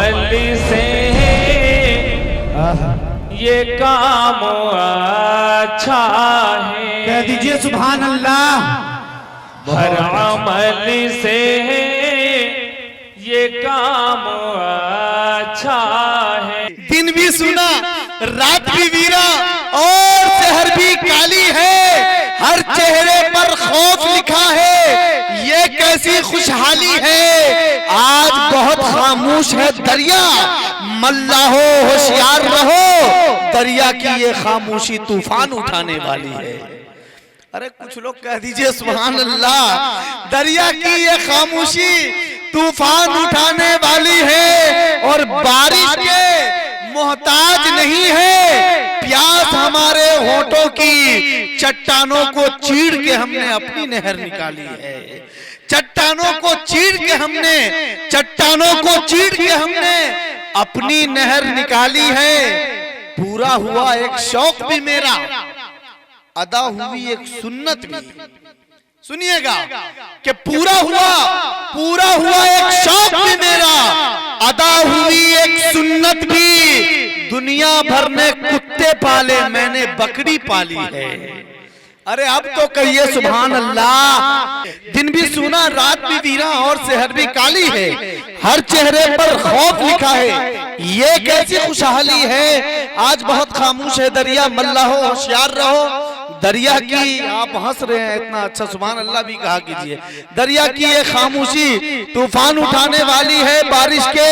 अमल से ये काम अच्छा है। कह दीजिए सुभान अल्लाह। हर अमल से ये काम अच्छा है। दिन भी सुना, रात भी वीरा और शहर भी काली है, हर चेहरे पर खौफ लिखा है, ये कैसी खुशहाली है। आज बहुत खामोश है दरिया, मल्ला हो होशियार रहो, दरिया की ये खामोशी तूफान उठाने वाली है। अरे कुछ लोग कह दीजिए सुभान अल्लाह। दरिया की ये खामोशी तूफान उठाने वाली है और बारिश के मोहताज नहीं है। प्यास हमारे होठों की चट्टानों को चीर के हमने अपनी नहर निकाली है। चट्टानों को चीर के हमने अपनी नहर निकाली है। पूरा हुआ एक शौक भी मेरा, अदा हुई एक सुन्नत भी। सुनिएगा कि पूरा हुआ एक शौक भी मेरा, अदा हुई एक सुन्नत भी। दुनिया भर ने कुत्ते पाले, मैंने बकरी पाली है। अरे अब तो कहिए सुभान अल्लाह। दिन भी सुना, रात भी वीरा और शहर भी काली है, हर चेहरे पर खौफ लिखा है, ये कैसी खुशहाली है। आज बहुत खामोश है दरिया, मल्ला हो होशियार रहो। दरिया की, आप हंस रहे हैं इतना अच्छा, सुभान अल्लाह भी कहा कीजिए। दरिया की ये खामोशी तूफान उठाने वाली है, बारिश के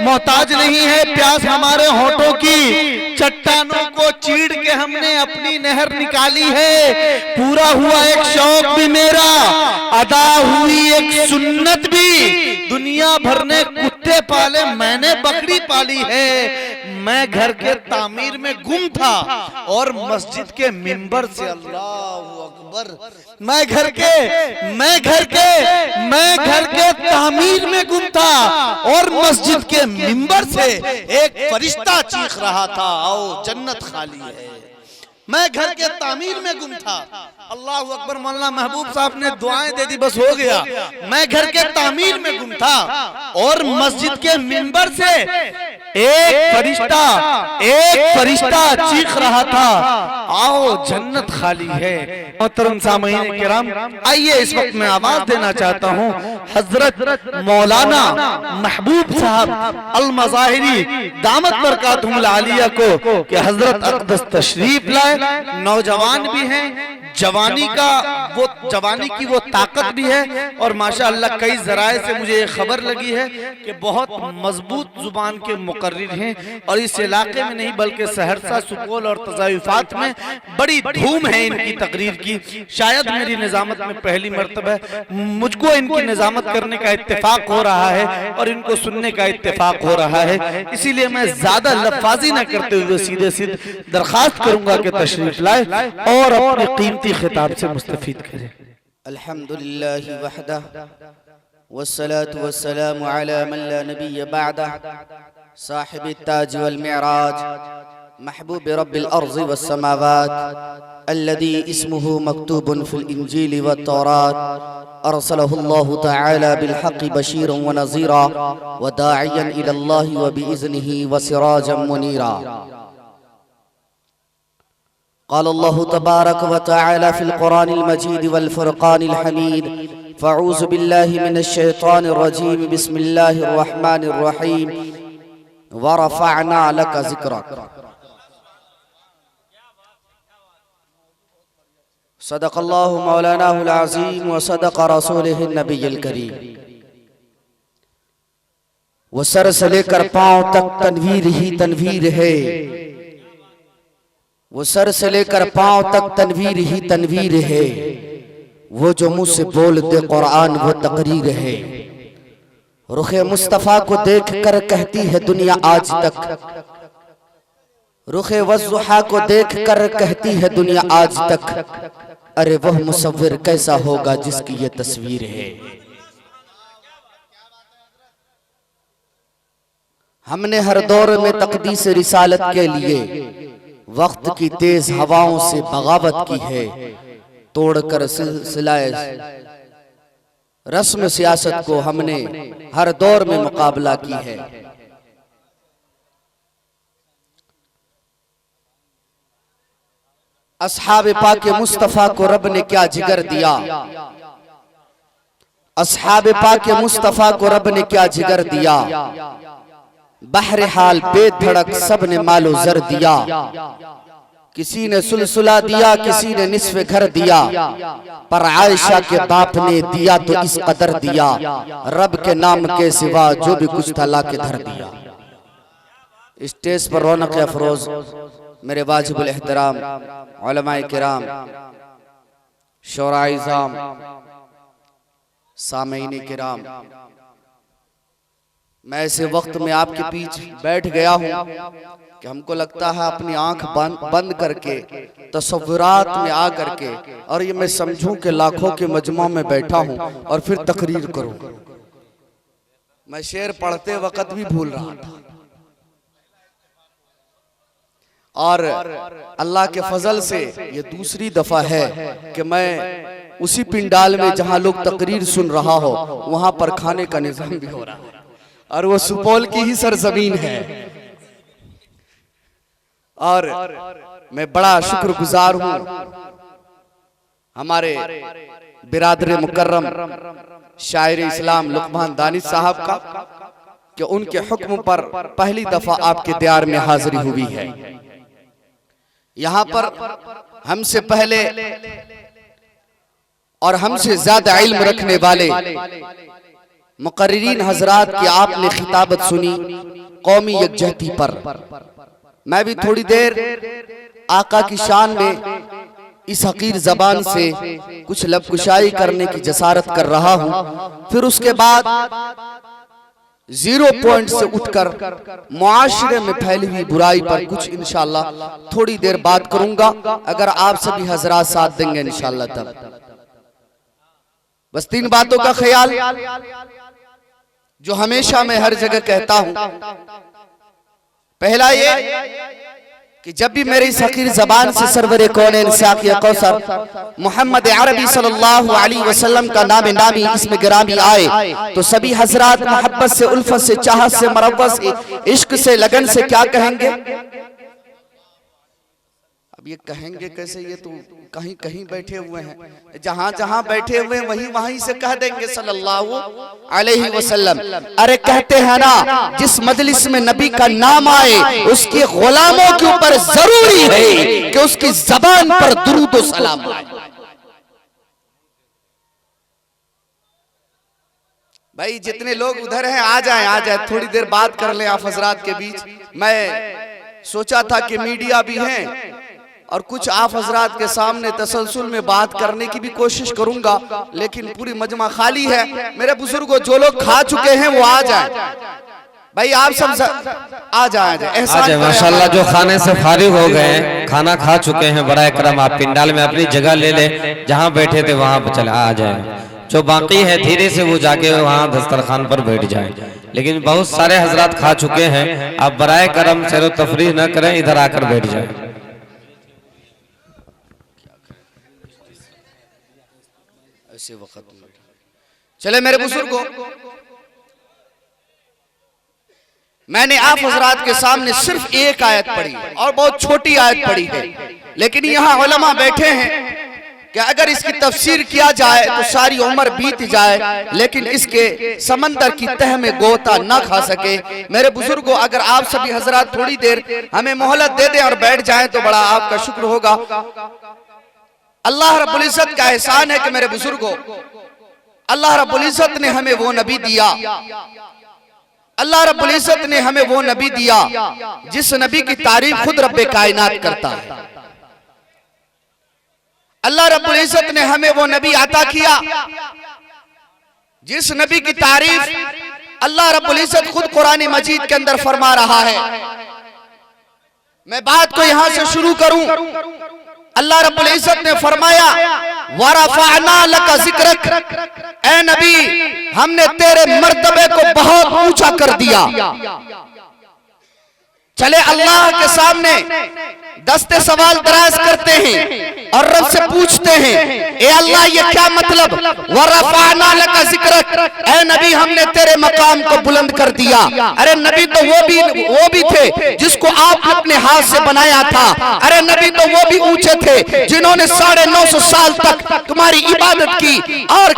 मोहताज नहीं है। प्यास हमारे होठों की चट्टानों को चीड़ के हमने अपनी नहर निकाली है। पूरा हुआ एक शौक भी मेरा, अदा हुई एक सुन्नत भी। दुनिया भर ने कुत्ते पाले, मैंने बकरी पाली है। मैं घर के तामीर में गुम था और मस्जिद के मिंबर से, अल्लाहु अकबर, मैं घर के तामीर में गुम था और मस्जिद के मिंबर से एक फरिश्ता चीख रहा था, आओ जन्नत खाली है। मैं घर के तामीर में गुम था। अल्लाह अकबर। मौलाना महबूब साहब ने दुआएं दे दी, बस हो गया। मैं घर के तामीर में गुम था और मस्जिद के मिंबर से एक फरिश्ता चीख रहा था, आओ जन्नत खाली है। मोहतरम सामईन किराम, आइए इस वक्त मैं आवाज देना चाहता हूँ हजरत मौलाना महबूब साहब अल मज़ाहिरी दामत बरकातुहुल आलिया को कि हजरत अक़दस तशरीफ लाए। नौजवान भी हैं, जवानी की वो ताकत भी है और माशाअल्लाह कई जराए से मुझे ये खबर लगी है कि बहुत मजबूत जुबान के मुकर्रिर हैं और इस इलाके में नहीं बल्कि सहरसा, सुपौल और तज़ाइफात में बड़ी धूम है इनकी तकरीर की। शायद मेरी निजामत में पहली मर्तबा मुझको इनकी निजामत करने का इत्तेफाक हो रहा है और इनको सुनने का इत्तेफाक हो रहा है। इसीलिए मैं ज्यादा लफ्ज़ी न करते हुए सीधे दरखास्त करूंगा कि तशरीफ लाए और अपने कीमती खिताब से मुस्तफीद करें। अल्हम्दुलिल्लाहि वहदह वस्सलातु वस्सलामु अला मन ला नबिय्य बअदह साहिब ताज वल मिअराज महबूब रब्बिल अर्ज़ वस समावात अल्लज़ी इस्मुहु मक्तूबुन फिल इंजील वत तौरात अरसलहुल्लाहु तआला बिल हक़्क़ि बशीरन व नज़ीरा व दाइयन इलल्लाहि व बिइज़्निहि व सिराजन मुनीरा। क़ाल अल्लाहु तबारक व तआला फ़िल क़ुरानिल मजीद वल फ़ुरक़ानिल हमीद फ़अऊज़ु बिल्लाहि मिनश शैतानिर रजीम बिस्मिल्लाहिर रहमानिर रहीम व रफ़अना लक ज़िक्रक। सदक़ल्लाहु मौलानाहुल अज़ीम व सदक़ रसूलुहुन नबियुल करीम। वो सर से लेकर पांव तक तनवीर ही तनवीर है, वो सर से लेकर पांव तक तनवीर ही तनवीर है। वो जो मुंह से बोल दे कुरान वो तकरीर है। रुखे मुस्तफ़ा को देख कर कहती है दुनिया आज तक, रुखे वज़्ज़ुहा को देख कर कहती है दुनिया आज तक, अरे वह मुसव्विर कैसा होगा जिसकी ये तस्वीर है। हमने हर दौर में तक़दीस रिसालत के लिए वक्त की तेज हवाओं से बगावत की है, तोड़कर सिलसिलाए रस्म सियासत को हमने हर दौर में मुकाबला की है। अस्हाब पाक मुस्तफा को रब ने क्या जिगर दिया, अस्हाब पाक मुस्तफा को रब ने क्या जिगर दिया, बहरहाल बेधड़क सब ने मालो जर दिया, किसी ने सुलसुला दिया किसी ने निस्फ़े घर दिया, पर आयशा के बाप ने दिया तो इस कदर दिया, रब के नाम के सिवा जो भी कुछ था ला के धर दिया। स्टेज पर रौनक अफरोज मेरे वाजिबुल एहतराम उलमाए किराम, शोराए इज़ाम, सामीन किराम, मैं ऐसे वक्त में आपके बीच बैठ गया हूं कि हमको लगता है अपनी आंख बंद करके तस्वुरात में आ करके और ये मैं समझूं कि लाखों के मजमा में बैठा हूं और फिर तकरीर करूं। मैं शेर पढ़ते वक्त भी भूल रहा था और अल्लाह के फजल से ये दूसरी दफा है कि मैं उसी पिंडाल में जहां लोग तकरीर सुन रहा हो वहां पर खाने का निजाम भी हो रहा है और वो सुपौल की ही सरजमीन है। और मैं बड़ा शुक्रगुजार हूं हमारे बिरादर मुकर्रम शायर इस्लाम लुकमान दानिश साहब का कि उनके हुक्म पर पहली दफा आपके दयार में हाजिरी हुई है। यहां पर हमसे पहले और हमसे ज्यादा इल्म रखने वाले मुकर्रिरीन हजरात की आपने खिताबत सुनी कौमी यकजहती पर। मैं भी थोड़ी देर आका की शान में इस हकीर जबान से कुछ लबकुशाई करने की जसारत कर रहा हूं, फिर उसके बाद 0 पॉइंट से उठकर मुआशरे में फैली हुई बुराई पर कुछ इंशाअल्लाह थोड़ी देर बात करूंगा, अगर आप सभी हजरात साथ देंगे इंशाअल्लाह। तब बस 3 बातों का ख्याल जो हमेशा मैं हर जगह कहता हूं। पहला ये कि जब भी मेरी इस हकीर जबान से सरवरे कौनैन साक़िए कौसर मोहम्मद अरबी सल्लल्लाहु अलैहि वसल्लम का नाम नामी इसमें गिरामी आए तो सभी हजरात मोहब्बत से, उल्फत से, चाहत से, मरव्वत से, इश्क से, लगन से क्या कहेंगे? अब ये कहेंगे कैसे, ये तो कहीं कहीं बैठे हुए हैं, जहां जहां बैठे हुए हैं वहीं वहीं से कह देंगे सल्लल्लाहु अलैहि वसल्लम। अरे कहते हैं ना, जिस मजलिस में नबी का नाम आए उसके गुलामों के ऊपर जरूरी है कि उसकी जबान पर दुरूद व सलाम आए। भाई जितने लोग उधर हैं आ जाए, थोड़ी देर बात कर लें आप हजरात के बीच। मैं सोचा था कि मीडिया भी है और कुछ आप हजरात के सामने तसलसल में बात करने की भी कोशिश करूंगा, लेकिन पूरी मजमा खाली है। मेरे बुजुर्गों, जो लोग खा चुके हैं वो आ जाए। भाई आप सब आ जाए माशाल्लाह। जो खाने से फारिग हो गए हैं, खाना खा चुके हैं, बड़ा इकराम, आप पिंडाल में अपनी जगह ले ले, जहां बैठे थे वहां पर चले आ जाए। जो बाकी है धीरे से वो जाके वहां दस्तरखान पर बैठ जाए। लेकिन बहुत सारे हजरात खा चुके हैं, आप बराए करम सैर तफरीह न करें, इधर आकर बैठ जाए। ऐसे वक्त चले मेरे बुजुर्गों, मैंने आप हजरात के सामने सिर्फ एक आयत पढ़ी और बहुत छोटी आयत पढ़ी है, लेकिन यहाँ उलमा बैठे हैं कि अगर इसकी तफसीर किया जाए तो सारी उम्र बीत जाए, लेकिन इसके समंदर की तह में गोता ना खा सके। मेरे बुजुर्गों, अगर आप सभी हजरात थोड़ी देर हमें मोहलत दे दें और बैठ जाएं तो बड़ा आपका शुक्र होगा। अल्लाह रब्बुल इज्जत का एहसान है कि मेरे बुजुर्गों, अल्लाह रब्बुल इज्जत ने हमें वो नबी दिया, अल्लाह रब्बुल इज्जत ने हमें वो नबी दिया जिस नबी की तारीफ खुद रब्बे कायनात करता है। अल्लाह रब्बुल इज्जत ने हमें वो नबी अता किया जिस नबी की तारीफ अल्लाह रब्बुल इज्जत खुद कुरान मजीद के अंदर फरमा रहा है। मैं बात को यहां से शुरू करूं। अल्लाह रब्बुल इज्जत ने फरमाया, वरफ़अना लका ज़िक्रक, ऐ नबी हमने तेरे मर्तबे को बहुत ऊंचा कर दिया। चले अल्लाह के सामने दस्ते सवाल दराज करते हैं और रब से पूछते हैं, ए अल्लाह ये क्या मतलब, वरफाना लका जिक्रक, ए नबी हमने तेरे मकाम को बुलंद कर दिया। अरे नबी तो वो भी थे जिसको आपने अपने हाथ से बनाया था। अरे नबी तो वो भी ऊंचे थे जिन्होंने 950 साल तक तुम्हारी इबादत की और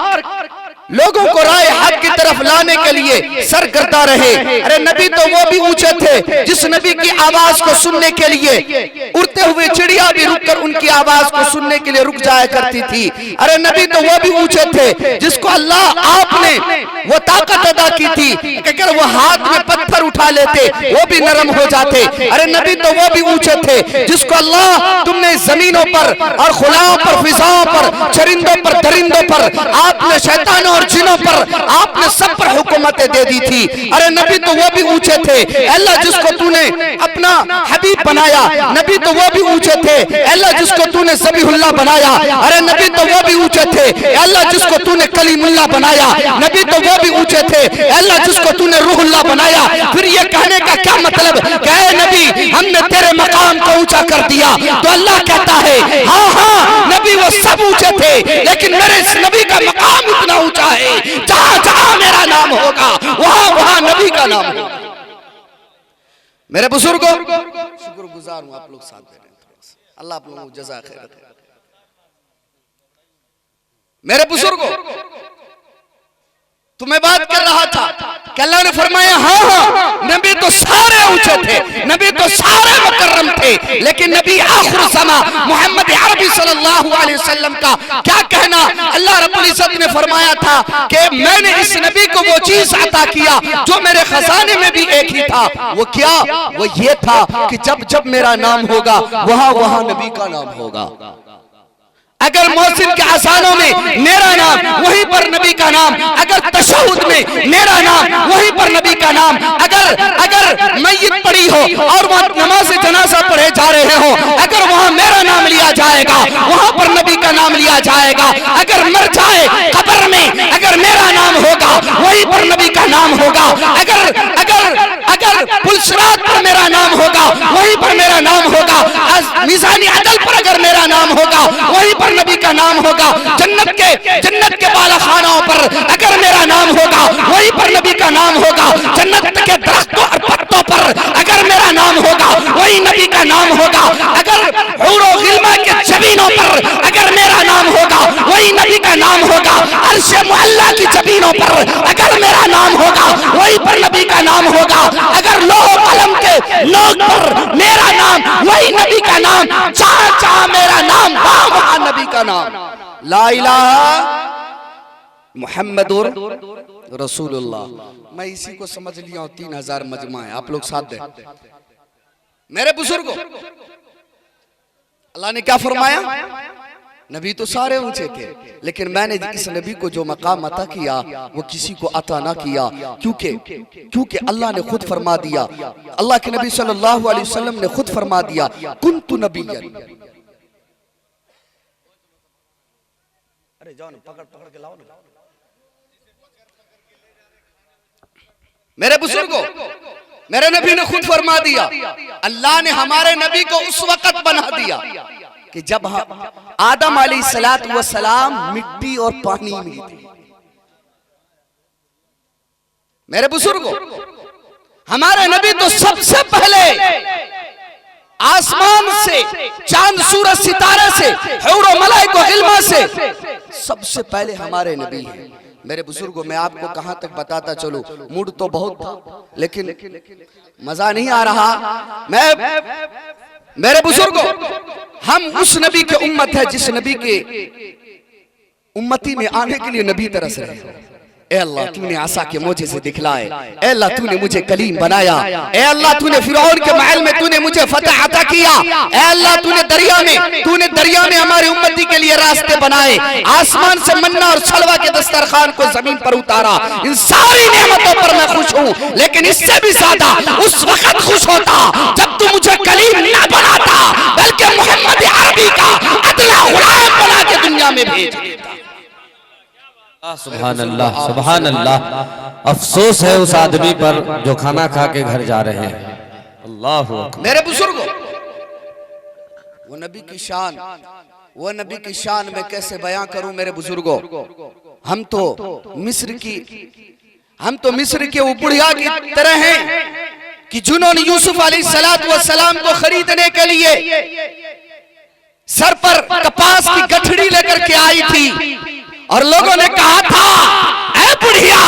लोगों को राह हक की तरफ लाने के लिए सरगर्दा रहे। अरे नबी तो वो भी ऊंचे थे जिस नबी की आवाज को सुनने के लिए उड़ते हुए चिड़िया भी रुककर उनकी आवाज को सुनने के लिए रुक जाया करती थी। अरे नबी तो वो भी ऊंचे थे जिसको अल्लाह आपने वो ताकत अदा की थी कि अगर वो हाथ में पत्थर उठा लेते वो भी नरम हो जाते। अरे नबी तो वो भी ऊंचे थे जिसको अल्लाह तुमने जमीनों पर और खुलाओं पर, फिजाओं पर, चरिंदों पर, दरिंदों पर, आपने शैतानों जिनों पर आपने सब पर हुकूमतें दे दी थी। अरे नबी तो वो भी ऊंचे थे अल्लाह जिसको तूने अपना हबीब बनाया। नबी तो वो भी ऊंचे थे अल्लाह जिसको तूने ज़बीहुल्लाह बनाया। अरे नबी तो वो भी ऊंचे थे अल्लाह जिसको तूने कलीमुल्लाह बनाया। नबी तो वो भी ऊंचे थे अल्लाह जिसको तूने रूहुल्लाह बनाया। फिर ये कहने का क्या मतलब, कहे नबी हमने तेरे मकाम को ऊंचा कर दिया। तो अल्लाह कहता है हाँ हाँ नबी वो सब ऊंचे थे लेकिन मेरे इस नबी का मकाम इतना ऊंचा है, जहां जहां मेरा नाम होगा वहां वहां नबी का नाम होगा। मेरे बुजुर्गों, शुक्रगुजार हूं आप लोग साथ दे रहे हैं, अल्लाह आप लोगों को जज़ा खैर दे। मेरे बुजुर्गों, तुम्हें बात कर रहा था कि अल्लाह ने फरमाया हाँ हाँ नबी तो सारे ऊंचे थे, नबी तो सारे मुकर्रम थे, लेकिन नबी आखिर समा मोहम्मद अरबी सल्लल्लाहु अलैहि वसल्लम का क्या कहना। अल्लाह रब्बुल इज्जत ने फरमाया था कि मैंने इस नबी को वो चीज अता किया जो मेरे खजाने में भी एक ही था। वो क्या, वो ये था कि जब जब मेरा नाम होगा वहां वहां नबी का नाम होगा। अगर मौसिन के आसानों में मेरा नाम वहीं पर नबी का नाम, अगर तशहुद में मेरा नाम वहीं पर नबी का नाम, अगर मय्यत पड़ी हो और वहां नमाज जनाजा पढ़े जा रहे हो, अगर वहां मेरा नाम लिया जाएगा वहां पर नबी का नाम लिया जाएगा। अगर मर जाए कब्र में अगर मेरा नाम होगा वहीं पर नबी का नाम होगा। अगर अगर अगर पुलसिरात पर मेरा नाम होगा वहीं पर मेरा नाम होगा। मीज़ानी अदल पर अगर मेरा नाम होगा वहीं पर नबी का नाम होगा। जन्नत के बाला खानाओं पर अगर मेरा नाम होगा वहीं पर नबी का नाम होगा। जन्नत के दरख्तों और पत्तों पर अगर मेरा नाम होगा वही नबी का नाम होगा। अगर हूरो गिल्मा के जमीनों पर अगर मेरा नाम होगा वही नबी का नाम होगा। अर्शे मुअल्ला की जमीनों पर अगर मेरा नाम होगा वही पर नबी का नाम होगा। अगर लोह कलम के नोक पर मेरा नाम वही नबी का नाम, जहां जहां मेरा नाम वहां वहां नबी का नाम। ला इलाहा मुहम्मदुर रसूलुल्लाह। मैं इसी को समझ लिया हूं 3000 मजमा है, आप लोग साथ दें। मेरे बुजुर्गों, अल्लाह ने क्या फरमाया, नबी तो सारे ऊंचे थे लेकिन मैंने इस नबी को जो मकाम अता किया वो किसी को अता ना किया, क्योंकि अल्लाह ने खुद फरमा दिया, अल्लाह के नबी सल्लल्लाहु अलैहि वसल्लम ने खुद फरमा दिया कुन्तु नबिय्यन। अरे जाओ ना, पकड़ के लाओ ना। मेरे बुजुर्गों, मेरे नबी ने खुद फरमा दिया, अल्लाह ने हमारे नबी को उस वक्त बना दिया कि जब आदम अलैहिस्सलातु वस्सलाम मिट्टी और पानी में थे। मेरे बुजुर्गों, हमारे नबी तो सबसे पहले आसमान से, चांद सूरज सितारे से, हूर और मलाइका इल्मा से सबसे पहले हमारे नबी हैं। मेरे बुजुर्गों, मैं आपको कहां तक बताता चलूं, मूड तो बहुत था लेकिन मजा नहीं आ रहा। मेरे बुजुर्गों, हम उस नबी के उम्मत है जिस नबी के उम्मती में आने के लिए नबी तरस रहे हैं। ए अल्लाह तूने आसा के मोजे से दिखलाए, ए अल्लाह तूने मुझे कलीम बनाया, ए अल्लाह तूने फिरौन के महल में तूने मुझे फतह अता किया, ए अल्लाह तूने दरिया में हमारी उम्मती के लिए रास्ते बनाए, आसमान से मन्ना और सलवा के दस्तरखान को जमीन पर उतारा। इन सारी नेमतों पर मैं खुश हूँ, लेकिन इससे भी ज्यादा उस वक्त खुश होता जब तू मुझे कलीम न बनाता बल्कि मोहम्मद अरबी का अदला गुलाम बना के दुनिया में भेज देता। सुभान अल्लाह, सुभान अल्लाह। अफसोस है उस आदमी पर जो खाना खा के घर जा रहे हैं। अल्लाह। मेरे बुजुर्गों, वो नबी की शान वो नबी की शान में कैसे बयां करूं मेरे बुजुर्गों। हम तो मिस्र के वो बुढ़िया की तरह हैं कि जिन्होंने यूसुफ अलैहिस्सलाम को खरीदने के लिए सर पर कपास की गठड़ी लेकर के आई थी और लोगों ने कहा था, ऐ बुढ़िया,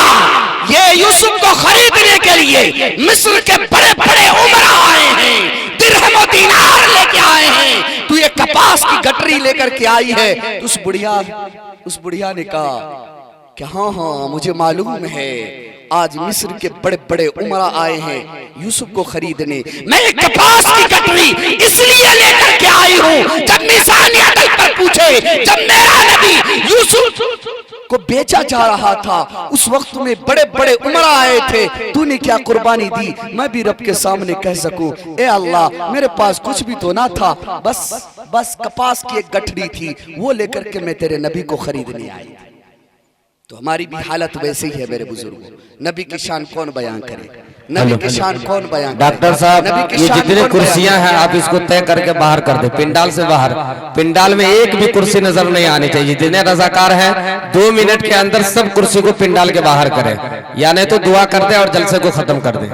ये यूसुफ को खरीदने के लिए मिस्र के बड़े बड़े उमरा आए हैं, दिरहम और दीनार लेके आए हैं, तू ये कपास की गठरी लेकर के आई है। तो उस बुढ़िया ने कहा कि हाँ हाँ मुझे मालूम है, आज मिस्र के बड़े बड़े उमरा आए हैं यूसुफ को खरीदने। मैं एक कपास की गठरी इसलिए लेकर के आई हूँ, जब मिसानियत पर पूछे, जब मेरा नबी यूसुफ को बेचा जा रहा था उस वक्त में बड़े बड़े उमरा आए थे, तूने क्या कुर्बानी दी, मैं भी रब के सामने कह सकूं, ए अल्लाह मेरे पास कुछ भी तो ना था, बस कपास की एक गठरी थी, वो लेकर के मैं तेरे नबी को खरीदने आई। तो हमारी भी हालत वैसे ही है मेरे बुजुर्गों। नबी की शान कौन बयां करे, नबी की शान कौन बयां करे। डॉक्टर साहब, ये जितने कुर्सियां हैं आप इसको तय करके बाहर कर दे, पिंडाल से बाहर। पिंडाल में एक भी कुर्सी नजर नहीं आनी चाहिए। जितने रजाकार हैं 2 मिनट के अंदर सब कुर्सी को पिंडाल के बाहर करें, या नहीं तो दुआ कर दे और जलसे को खत्म कर दे।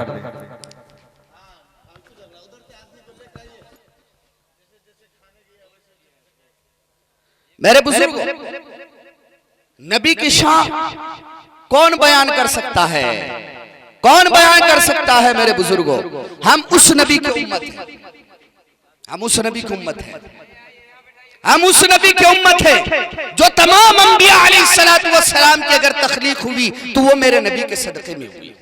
मेरे बुजुर्गों, नबी की शान कौन बयान कर सकता है, कौन बयान कर सकता है मेरे बुजुर्गों। हम उस नबी की उम्मत हैं, हम उस नबी की उम्मत हैं, हम उस नबी की उम्मत है जो तमाम अंबिया अलैहिस्सलाम की अगर तख्लीक हुई तो वो मेरे नबी के सदक़े में हुई।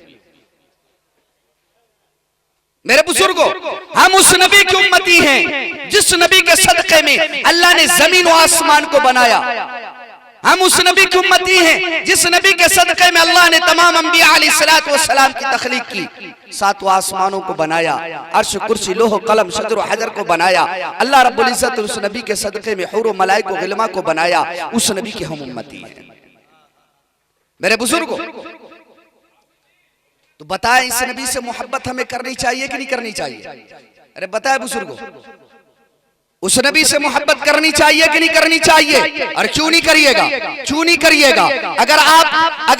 मेरे बुजुर्गों, हम उस नबी की उम्मती हैं जिस नबी के सदक़े में अल्लाह ने जमीन और आसमान को बनाया। हम उस नबी की उम्मती हैं जिस नबी के सदक़े में अल्लाह ने तमाम अंबिया अलैहिस्सलाम की तख्लीक की, 7 आसमानों को बनाया, अर्श कुर्सी लोह कलम शजर और हजर को बनाया। अल्लाह रब्बुल इज्जत उस नबी के सदक़े में हुर मलाइक और गिलमा को बनाया। उस नबी की हम उम्मती हैं मेरे बुजुर्गों। तो बताएं, इस नबी से मोहब्बत हमें करनी चाहिए कि नहीं करनी चाहिए? अरे बताएं बुजुर्गों, उस नबी से मोहब्बत करनी चाहिए कि नहीं करनी चाहिए? और क्यों नहीं करिएगा, क्यों नहीं करिएगा? अगर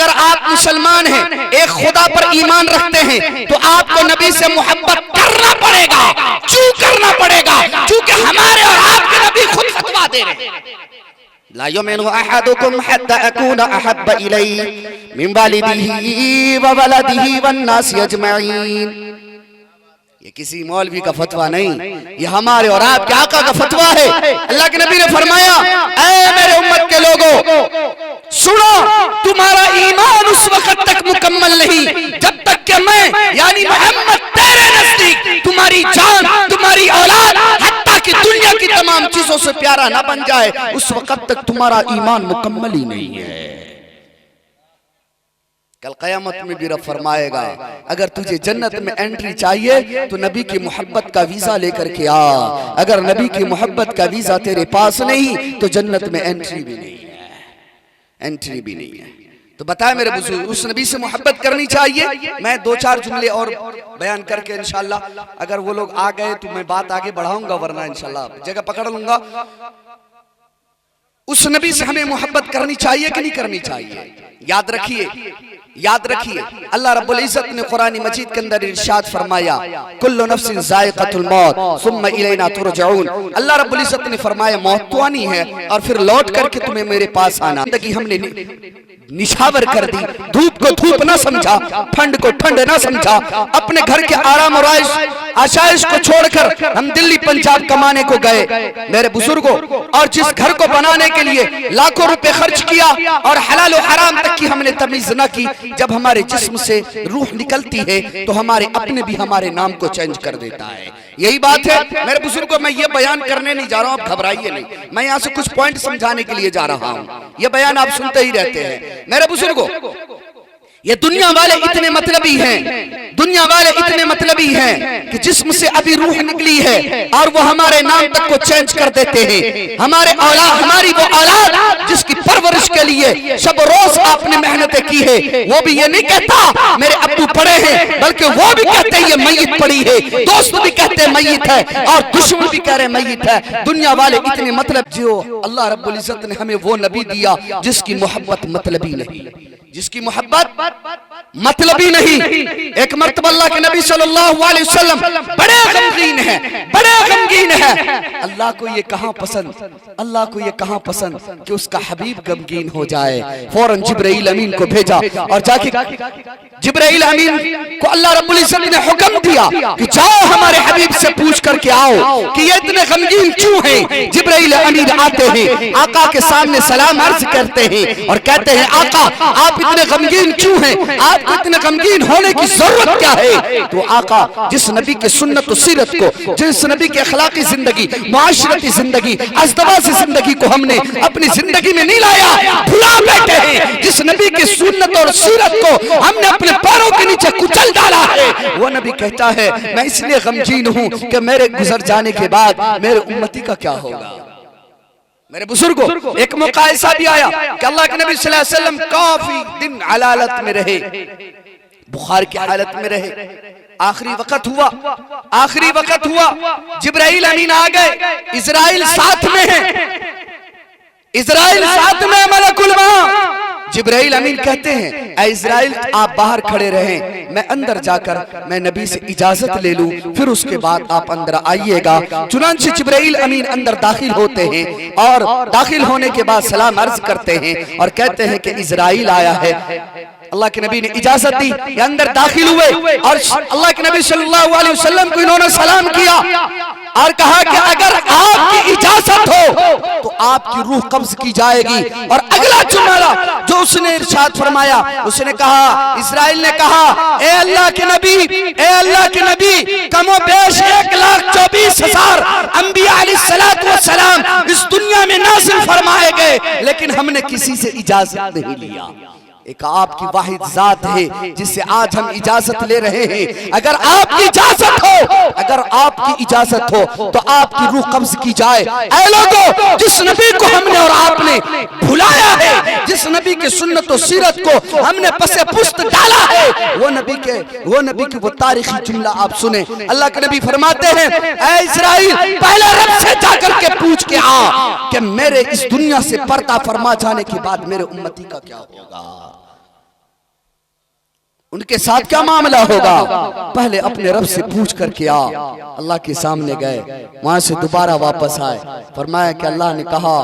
आप मुसलमान हैं, एक खुदा पर ईमान रखते हैं, तो आपको नबी से मोहब्बत करना पड़ेगा। क्यों करना पड़ेगा? क्योंकि हमारे और आपके नबी खुद फतवा दे रहे हैं, ला युमिनु अहदुकुम हत्ता अकूना अहब्बा इलैहि मिन वालिदिही व वलदिही वन नासि अजमईन। ये किसी मौलवी का फतवा नहीं, ये हमारे और आपके आका का फतवा है। अल्लाह के नबी ने फरमाया, ऐ मेरे उम्मत के लोगों सुनो, तुम्हारा ईमान उस वक्त तक मुकम्मल नहीं जब तक कि मैं यानी मोहम्मद तेरे नजदीक तुम्हारी जान, तुम्हारी औलाद, हत्ता कि दुनिया की तमाम चीजों से प्यारा ना बन जाए, उस वक्त तक तुम्हारा ईमान मुकम्मल ही नहीं है। कल क़यामत में भी रब फरमाएगा, अगर तुझे जन्नत में एंट्री चाहिए तो नबी की मोहब्बत का वीजा लेकर के आ। अगर नबी की मोहब्बत का वीजा तेरे पास नहीं तो जन्नत में एंट्री भी नहीं है, एंट्री भी नहीं है। तो बताए मेरे बुजुर्ग, उस नबी से मोहब्बत करनी चाहिए। मैं 2-4 जुमले और बयान करके इंशाल्लाह अगर वो लोग आ गए तो मैं बात आगे बढ़ाऊंगा, वरना इंशाल्लाह जगह पकड़ लूंगा। उस नबी से हमें मोहब्बत करनी चाहिए कि नहीं करनी चाहिए? याद रखिए, याद रखिए, अल्लाह रब्बुल इज्जत ने कुरान मजीद के अंदर इरशाद फरमाया, कुल्लु नफ्सिन ज़ाइक़तुल मौत सुम्मा इलैना तुरजऊन। अल्लाह रब्बुल इज्जत ने फरमाया मौत तो आनी है और फिर लौट करके तुम्हें मेरे पास आना। जिंदगी हमने निछावर कर दी, धूप को धूप ना समझा, ठंड को ठंड ना समझा, अपने घर के आराम और आशाइश को छोड़कर हम दिल्ली पंजाब कमाने को गए मेरे बुजुर्गों। और जिस घर को बनाने के लिए लाखों रुपए खर्च किया और हलाल और हराम तक की हमने तमीज न की, जब हमारे जिस्म से रूह निकलती है तो हमारे अपने भी हमारे नाम को चेंज कर देता है। यही बात है मेरे बुजुर्गों। मैं ये बयान करने नहीं जा रहा हूं, आप घबराइए नहीं, मैं यहाँ से कुछ पॉइंट समझाने के लिए जा रहा हूँ। ये बयान आप सुनते ही रहते हैं मेरे बुजुर्गों। ये दुनिया वाले इतने मतलबी हैं, दुनिया वाले इतने मतलबी हैं कि जिस्म से अभी रूह निकली है और वो हमारे नाम तक को चेंज कर देते हैं। हमारे औलाद, हमारी वो औलाद जिसकी परवरिश के लिए शब रोज रोज आपने मेहनतें की है। वो भी ये नहीं कहता मेरे अब्बू पढ़े हैं, बल्कि वो भी कहते हैं ये मैयत पड़ी है, दोस्त भी कहते हैं मैयत है, और दुश्मन भी कह रहे हैं मैयत है। दुनिया वाले इतने मतलब जो अल्लाह रब्बुल इज्जत ने हमें वो नबी दिया जिसकी मोहब्बत मतलबी नहीं, जिसकी मोहब्बत मतलबी नहीं। एक मर्तबा अल्लाह के नबी सल्लल्लाहु अलैहि वसल्लम बड़े गमगीन हैं, बड़े गमगीन हैं। अल्लाह को ये कहां पसंद, अल्लाह को ये कहां पसंद कि उसका हबीब गमगीन हो जाए। फौरन जिब्राइल अमीन को भेजा और जाके जिब्राइल अमीन को अल्लाह रब्बुल इज्जत ने हुक्म दिया कि जाओ हमारे हबीब से पूछ करके आओ कि ये इतने गमगीन क्यों हैं। जिब्राइल अमीन आते हैं, आका के सामने सलाम अर्ज करते हैं और कहते हैं आका आप इतने गमगीन क्यों हैं, आपको इतने गमगीन होने की जरूरत क्या है। तो आका जिस नबी के सुन्नत और सीरत को, जिस नबी के अखलाकी जिंदगी, मुआशरती जिंदगी, अज़दवाजी जिंदगी को हमने अपनी जिंदगी में नहीं लाया, भुला बैठे हैं। जिस नबी के सुन्नत और सीरत को हमने अपने पैरों के नीचे कुचल डाला है, वो नबी कहता है मैं इसलिए गमगीन हूं कि मेरे गुजर जाने के बाद मेरे उम्मती का क्या होगा। मेरे बुजुर्गों, एक मौका ऐसा भी आया कि अल्लाह के नबी सल्लल्लाहु अलैहि वसल्लम काफी दिन अलालत में रहे, बुखार की हालत में रहे। आखिरी वक्त हुआ, जिब्राइल अमीन आ गए, इजराइल साथ में है, इजराइल साथ में, मलकुल मौत। जिब्राइल अमीन कहते हैं ऐ इजराइल आप बाहर खड़े रहें, मैं अंदर जाकर मैं नबी से इजाजत ले लूं, फिर उसके बाद आप अंदर आइएगा। चुनांचे जिब्राइल अमीन अंदर दाखिल होते हैं और दाखिल होने के बाद सलाम अर्ज करते हैं और कहते हैं कि इजराइल आया है। अल्लाह के नबी ने इजाजत दी, ये अंदर दाखिल हुए और अल्लाह के नबी सल्लल्लाहु अलैहि वसल्लम को इन्होंने सलाम किया और कहा कि अगर आपकी इजाजत हो तो आपकी रूह कब्ज की जाएगी। और अगला जुमला जो उसने इरशाद फरमाया, उसने कहा, इस्राइल ने कहा ए अल्लाह के नबी, कमोबेश 1,24,000 अंबिया अलैहिस्सलातु वस्सलाम इस दुनिया में नाज़िल फरमाए गए, लेकिन हमने किसी से इजाजत नहीं लिया। एक आपकी वाहिद जात है जिससे आज हम इजाजत ले रहे हैं। अगर आपकी इजाजत हो तो आपकी रूह कब्ज की जाए। ऐ लोगों, जिस नबी को हमने और आपने भुलाया है, जिस नबी के सुन्नत और सीरत को हमने पसे पुस्त डाला है, वो नबी की वो तारीखी जुमला आप सुने। अल्लाह के नबी फरमाते हैं ऐ इस्राइल पहले रब से जाकर के पूछ के आ कि मेरे इस दुनिया से पर्दा फरमा जाने के बाद मेरे उम्मती का क्या होगा, उनके साथ क्या मामला होगा। पहले अपने रब से पूछ करके आ। अल्लाह के सामने गए, वहां से दोबारा वापस आए, फरमाया कि अल्लाह ने कहा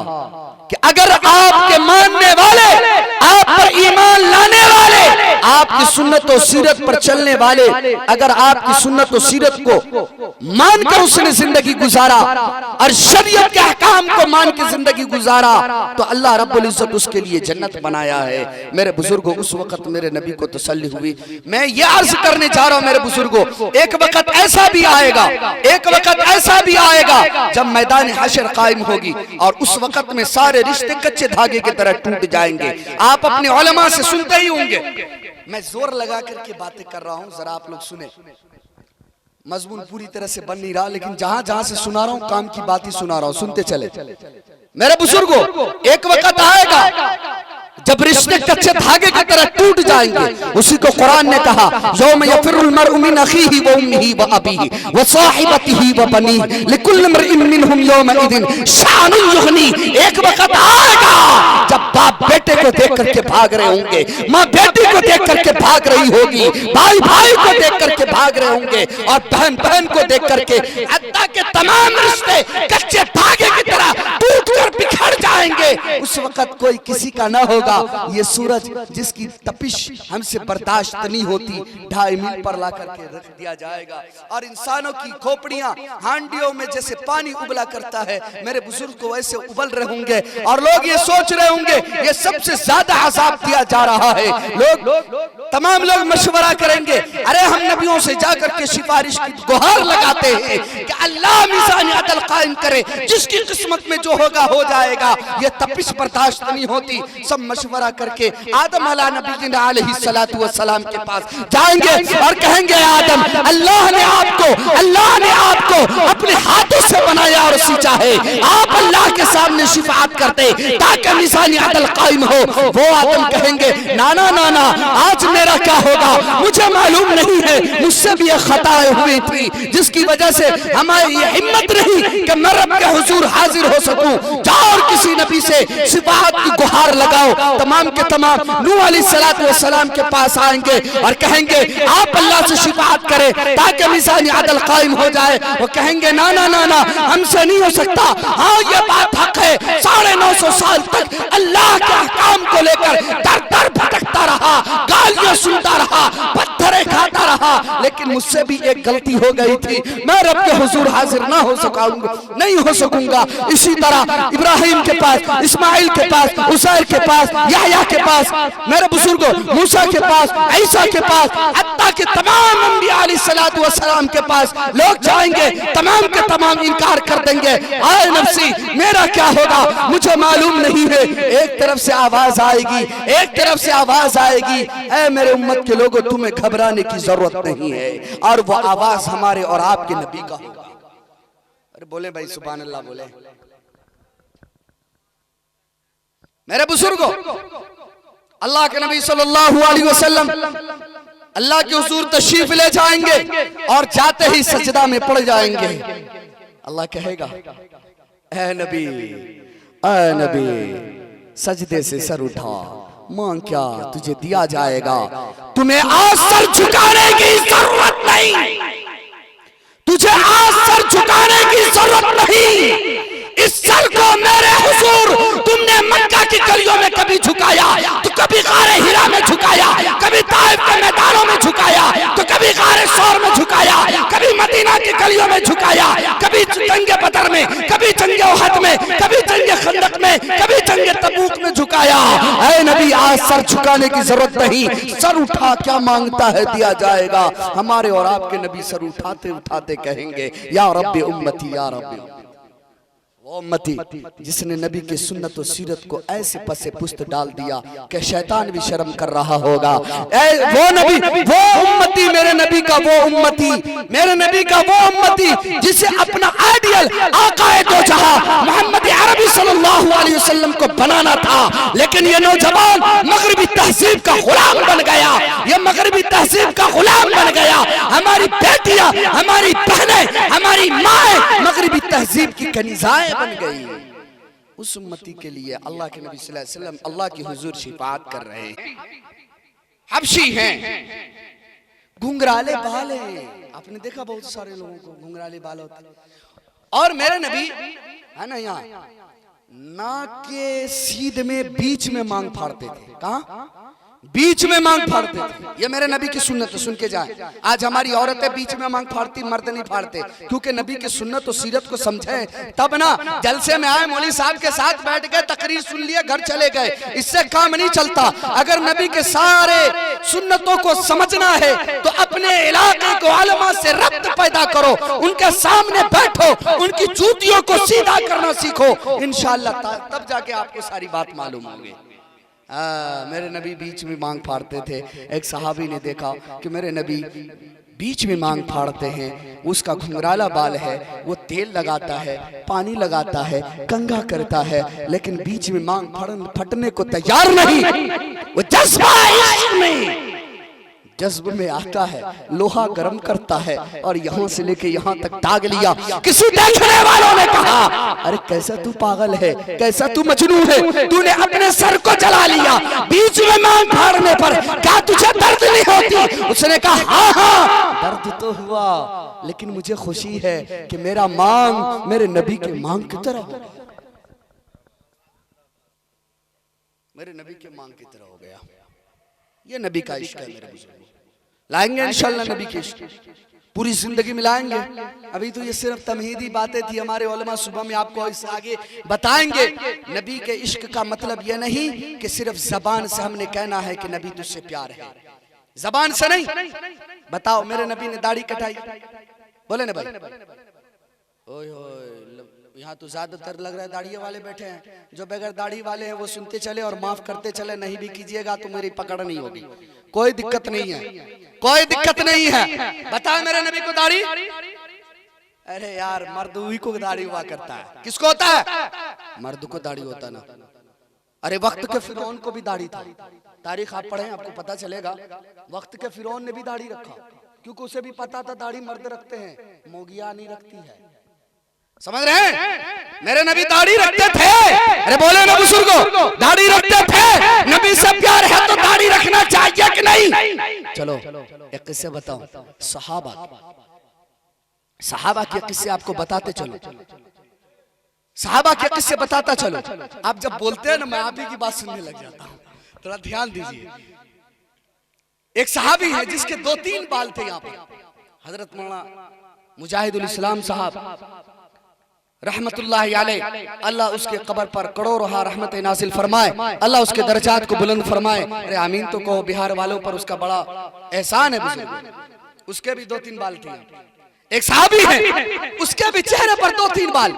कि अगर आपके मानने वाले, आप पर ईमान लाने वाले, आपकी सुन्नत और सीरत पर चलने वाले, अगर आपकी सुन्नत और सीरत को मानकर उसने जिंदगी गुजारा और शरीयत के अहकाम को मान के जिंदगी गुजारा, तो अल्लाह रब्बुल इज्जत उसके लिए जन्नत बनाया है। मेरे बुजुर्गों, उस वक्त मेरे नबी को तसल्ली हुई। मैं ये अर्ज करने जा रहा हूं मेरे बुजुर्गों, एक वक्त ऐसा भी आएगा जब मैदान हशर कायम होगी और उस वक्त में सारे रिश्ते कच्चे धागे की तरह टूट जाएंगे। आप अपने उलमा से सुनते ही होंगे, मैं जोर लगा करके बातें कर रहा हूं, जरा आप लोग सुने। मजमून पूरी तरह से बन नहीं रहा, लेकिन जहां जहां से सुना रहा हूं काम की बात ही सुना रहा हूं, सुनते चले। मेरे बुजुर्गों, एक वक्त आएगा जब रिश्ते कच्चे धागे की तरह टूट जाएंगे। उसी को कुरान ने कहा, यौम यफिरुल मरउ मिन अखीही व उम्मिही व अबीही व साहिबतिही व बनीही लिकुल्लि इम्रिइन मिनहुम यौमइदिन शानुन युगनी। एक वक्त आएगा जब बाप बेटे को देख करके भाग रहे होंगे, माँ बेटी को देख करके भाग रही होगी, भाई भाई को देख करके भाग रहे होंगे और बहन बहन को देख करके। अल्लाह के तमाम रिश्ते कच्चे धागे की तरह टूट कर बिखर जाएंगे। उस वक्त कोई किसी का न होगा। ये सूरज जिसकी तपिश हमसे बर्दाश्त नहीं होती, 2.5 मील पर ला करके रख दिया जाएगा और इंसानों की खोपड़ियां हांडियों में जैसे पानी उबला करता है, मेरे बुजुर्ग को वैसे उबल रहे होंगे और लोग ये सोच रहे होंगे ये सबसे ज्यादा अजाब दिया जा रहा है। तमाम लोग मशवरा करेंगे, अरे हम नबियों से जाकर के सिफारिश की गुहार लगाते हैं कि अल्लाह मीज़ान अदल कायम करे, जिसकी किस्मत में जो होगा हो जाएगा। ये तपिश बर्दाश्त नहीं होती। सब मशवरा करके आदम अलैहिस्सलाम के पास जाएंगे और कहेंगे आदम, अल्लाह ने आपको अपने हाथों से बनाया और सींचा है, आप अल्लाह के सामने शिफाअत करते ताकि मिज़ान अदल कायम हो। वो आदम कहेंगे ना ना ना ना, आज मेरा क्या होगा मुझे मालूम नहीं है, मुझसे भी ये खताएं हुई थी जिसकी वजह से हमारी ये हिम्मत नहीं कि मैं रब के हुजूर हाजिर हो सकूं। जाओ और किसी नबी से शिफाअत की गुहार लगाओ। तमाम के तमाम नूह अलैहिस्सलाम के पास आएंगे और कहेंगे आप अल्लाह से शिफाअत करें ताकि मिज़ान अदल कायम हो जाए। वो कहेंगे ना ना ना ना, हमसे नहीं हो सकता। हाँ ये बात हक है, 950 साल तक अल्लाह के अहकाम को लेकर दर दर भटकता रहा, गालियां सुनता रहा, पत्थरे खाता रहा, लेकिन मुझसे भी एक गलती हो गई थी, मैं रब के हुजूर हाजिर ना हो सकाऊंगा, नहीं हो सकूंगा। इसी तरह इब्राहिम के पास, इस्माइल के पास, उसैर के पास, याह्या के पास, मेरे बुजुर्गों मूसा के पास, ईसा के पास, हत्ता के तमाम अंबिया अलैहिस्सलाम के पास लोग जाएंगे, तमाम के तमाम इनकार कर देंगे। आए नफ्सी मेरा क्या होगा मुझे मालूम नहीं है। एक तरफ से आवाज आएगी, एक तरफ से आवाज आएगी, ऐ मेरे उम्मत के लोगों तुम्हें घबराने की जरूरत नहीं है, और वो आवाज हमारे और आपके नबी का होगा। अरे बोले भाई सुभान अल्लाह बोले। मेरे बुजुर्गों, अल्लाह के नबी सल्लल्लाहु अलैहि वसल्लम अल्लाह के हुजूर तशरीफ ले जाएंगे और जाते ही सजदा में पड़ जाएंगे। अल्लाह कहेगा ऐ नबी सजदे से सर उठा, मांग क्या तुझे दिया जाएगा। तुम्हें आज सर झुकाने की जरूरत नहीं, तुझे आज सर झुकाने की जरूरत नहीं। इस सर को मेरे हुजूर तुमने मक्का की गलियों में कभी झुकाया तो कभी गारे हिरा में झुकाया, कभी ताइफ के मैदानों में झुकाया तो कभी गारे सौर में झुकाया, कभी मदीना की गलियों में झुकाया, कभी जंगे बदर में, कभी जंगे उहद में, कभी जंगे खंदक में, कभी जंगे तबूक में झुकाया। ऐ नबी आज सर झुकाने की जरूरत नहीं, सर उठा क्या मांगता है दिया जाएगा। हमारे और आपके नबी सर उठाते उठाते कहेंगे या रब्बी उम्मती या रब्बी, वो उम्मती जिसने नबी के सुन्नत और सीरत को ऐसे पसे पुस्त डाल दिया कि शैतान भी शर्म कर रहा होगा। वो नबी, वो उम्मती, मेरे नबी का वो उम्मती, मेरे नबी का वो उम्मती जिसे अपना आइडियल आकाए दो जहां मोहम्मद अरबी सल्लल्लाहु अलैहि वसल्लम को बनाना था, लेकिन ये नौजवान मगरिबी तहजीब का गुलाम बन गया, ये मगरिबी तहजीब का गुलाम बन गया। हमारी बेटियां, हमारी बहनें, हमारी माएं मगरिबी तहजीब की कनीज़ाएं बन गई। उस उम्मती के लिए अल्लाह के नबी सल्लल्लाहु अलैहि वसल्लम अल्लाह की हुजूर शिफाअत कर रहे हैं। हबशी हैं, घुंघराले बाल हैं, आपने देखा बहुत सारे लोगों को घुंघराले बाल होते हैं। और मेरे नबी है ना, यहाँ नाक के सीध में बीच में मांग फाड़ते थे। कहाँ? बीच में मांग फाड़ते थे। ये मेरे नबी की सुन्नत है, सुन के जाए। आज हमारी औरतें बीच में मांग फाड़ती, मर्द नहीं फाड़ते, क्योंकि नबी की सुन्नत और सीरत को समझे तब ना। जलसे में आए मौलवी साहब के साथ बैठ गए, तकरीर सुन लिया, घर चले गए, इससे काम नहीं चलता। अगर नबी के सारे सुन्नतों को समझना है तो अपने इलाके को आलमा से रब्त पैदा करो, उनके सामने बैठो, उनकी जूतियों को सीधा करना सीखो, इंशाअल्लाह तब जाके आपको सारी बात मालूम होगी। मेरे नबी बीच में मांग फाड़ते थे। एक सहाबी ने देखा कि मेरे नबी बीच में मांग फाड़ते हैं, उसका घुंघराला बाल है, वो तेल लगाता है, पानी लगाता है, कंघा करता है, लेकिन बीच में मांग फटने को तैयार नहीं। वो जज्बा में, जज्ब में आता है, लोहा गर्म करता है और यहाँ से लेके यहाँ तक दाग लिया। किसी देखने वालों ने कहा अरे कैसा तू पागल है, कैसा तू मजनू है, तूने अपने सर को जला लिया बीच में मांग फाड़ने पर, क्या तुझे दर्द नहीं होती? उसने कहा हाँ हाँ दर्द तो हुआ, लेकिन मुझे खुशी है कि मेरा मांग मेरे नबी के मांग की तरह हो, मेरे नबी के मांग की तरह हो गया। ये नबी का इश्क है मेरे बुजुर्गों। लाएंगे इंशाल्लाह नबी के इश्क, पूरी जिंदगी में लाएंगे। अभी तो ये सिर्फ तमहीदी बातें थी, हमारे उलमा सुबह में आपको इससे आगे बताएंगे। नबी के इश्क का मतलब ये नहीं कि सिर्फ जबान से हमने कहना है कि नबी तुझसे प्यार है, जबान से नहीं। बताओ मेरे नबी ने दाढ़ी कटाई, बोले ना भाई, ओए यहाँ तो ज्यादातर लग रहा है दाढ़ी वाले बैठे हैं, जो बगैर दाढ़ी वाले हैं वो सुनते चले और माफ करते चले, नहीं भी कीजिएगा तो मेरी पकड़ नहीं होगी। कोई दिक्कत नहीं है, कोई दिक्कत नहीं है। बताओ मेरे नबी को दाढ़ी? अरे यार मर्द ही को दाढ़ी हुआ करता है, किसको होता है? मर्द को दाढ़ी होता ना। अरे वक्त के फिरौन को भी दाढ़ी था, तारीख आप पढ़ें आपको पता चलेगा। वक्त के फिरौन ने भी दाढ़ी रखा, क्योंकि उसे भी पता था दाढ़ी मर्द रखते हैं, मोगिया नहीं रखती है। समझ रहे हैं? मेरे नबी दाढ़ी रखते थे। अरे बोले ना बुजुर्गो, दाढ़ी रखते थे। नबी से प्यार है तो दाढ़ी रखना चाहिए कि नहीं? चलो एक किस्से बताओ, सहाबा के किस्से आपको बताते चलो, सहाबा के किस्से बताता चलो। आप जब बोलते हैं ना मैं आप ही की बात सुनने लग जाता हूँ, थोड़ा ध्यान दीजिए। एक सहाबी है जिसके 2-3 बाल थे यहाँ पे, हजरत मौलाना मुजाहिदुल इस्लाम साहब रहमतुल्लाहि अलैह, अल्लाह उसके कब्र पर करोड़ों रहमत नाजिल फरमाए, अल्लाह उसके दर्जात को बुलंद फरमाए। अरे आमीन तो कहो, बिहार वालों पर उसका बड़ा एहसान है बुजुर्ग। उसके भी 2-3 बाल थे। एक सहाबी है उसके भी चेहरे पर 2-3 बाल।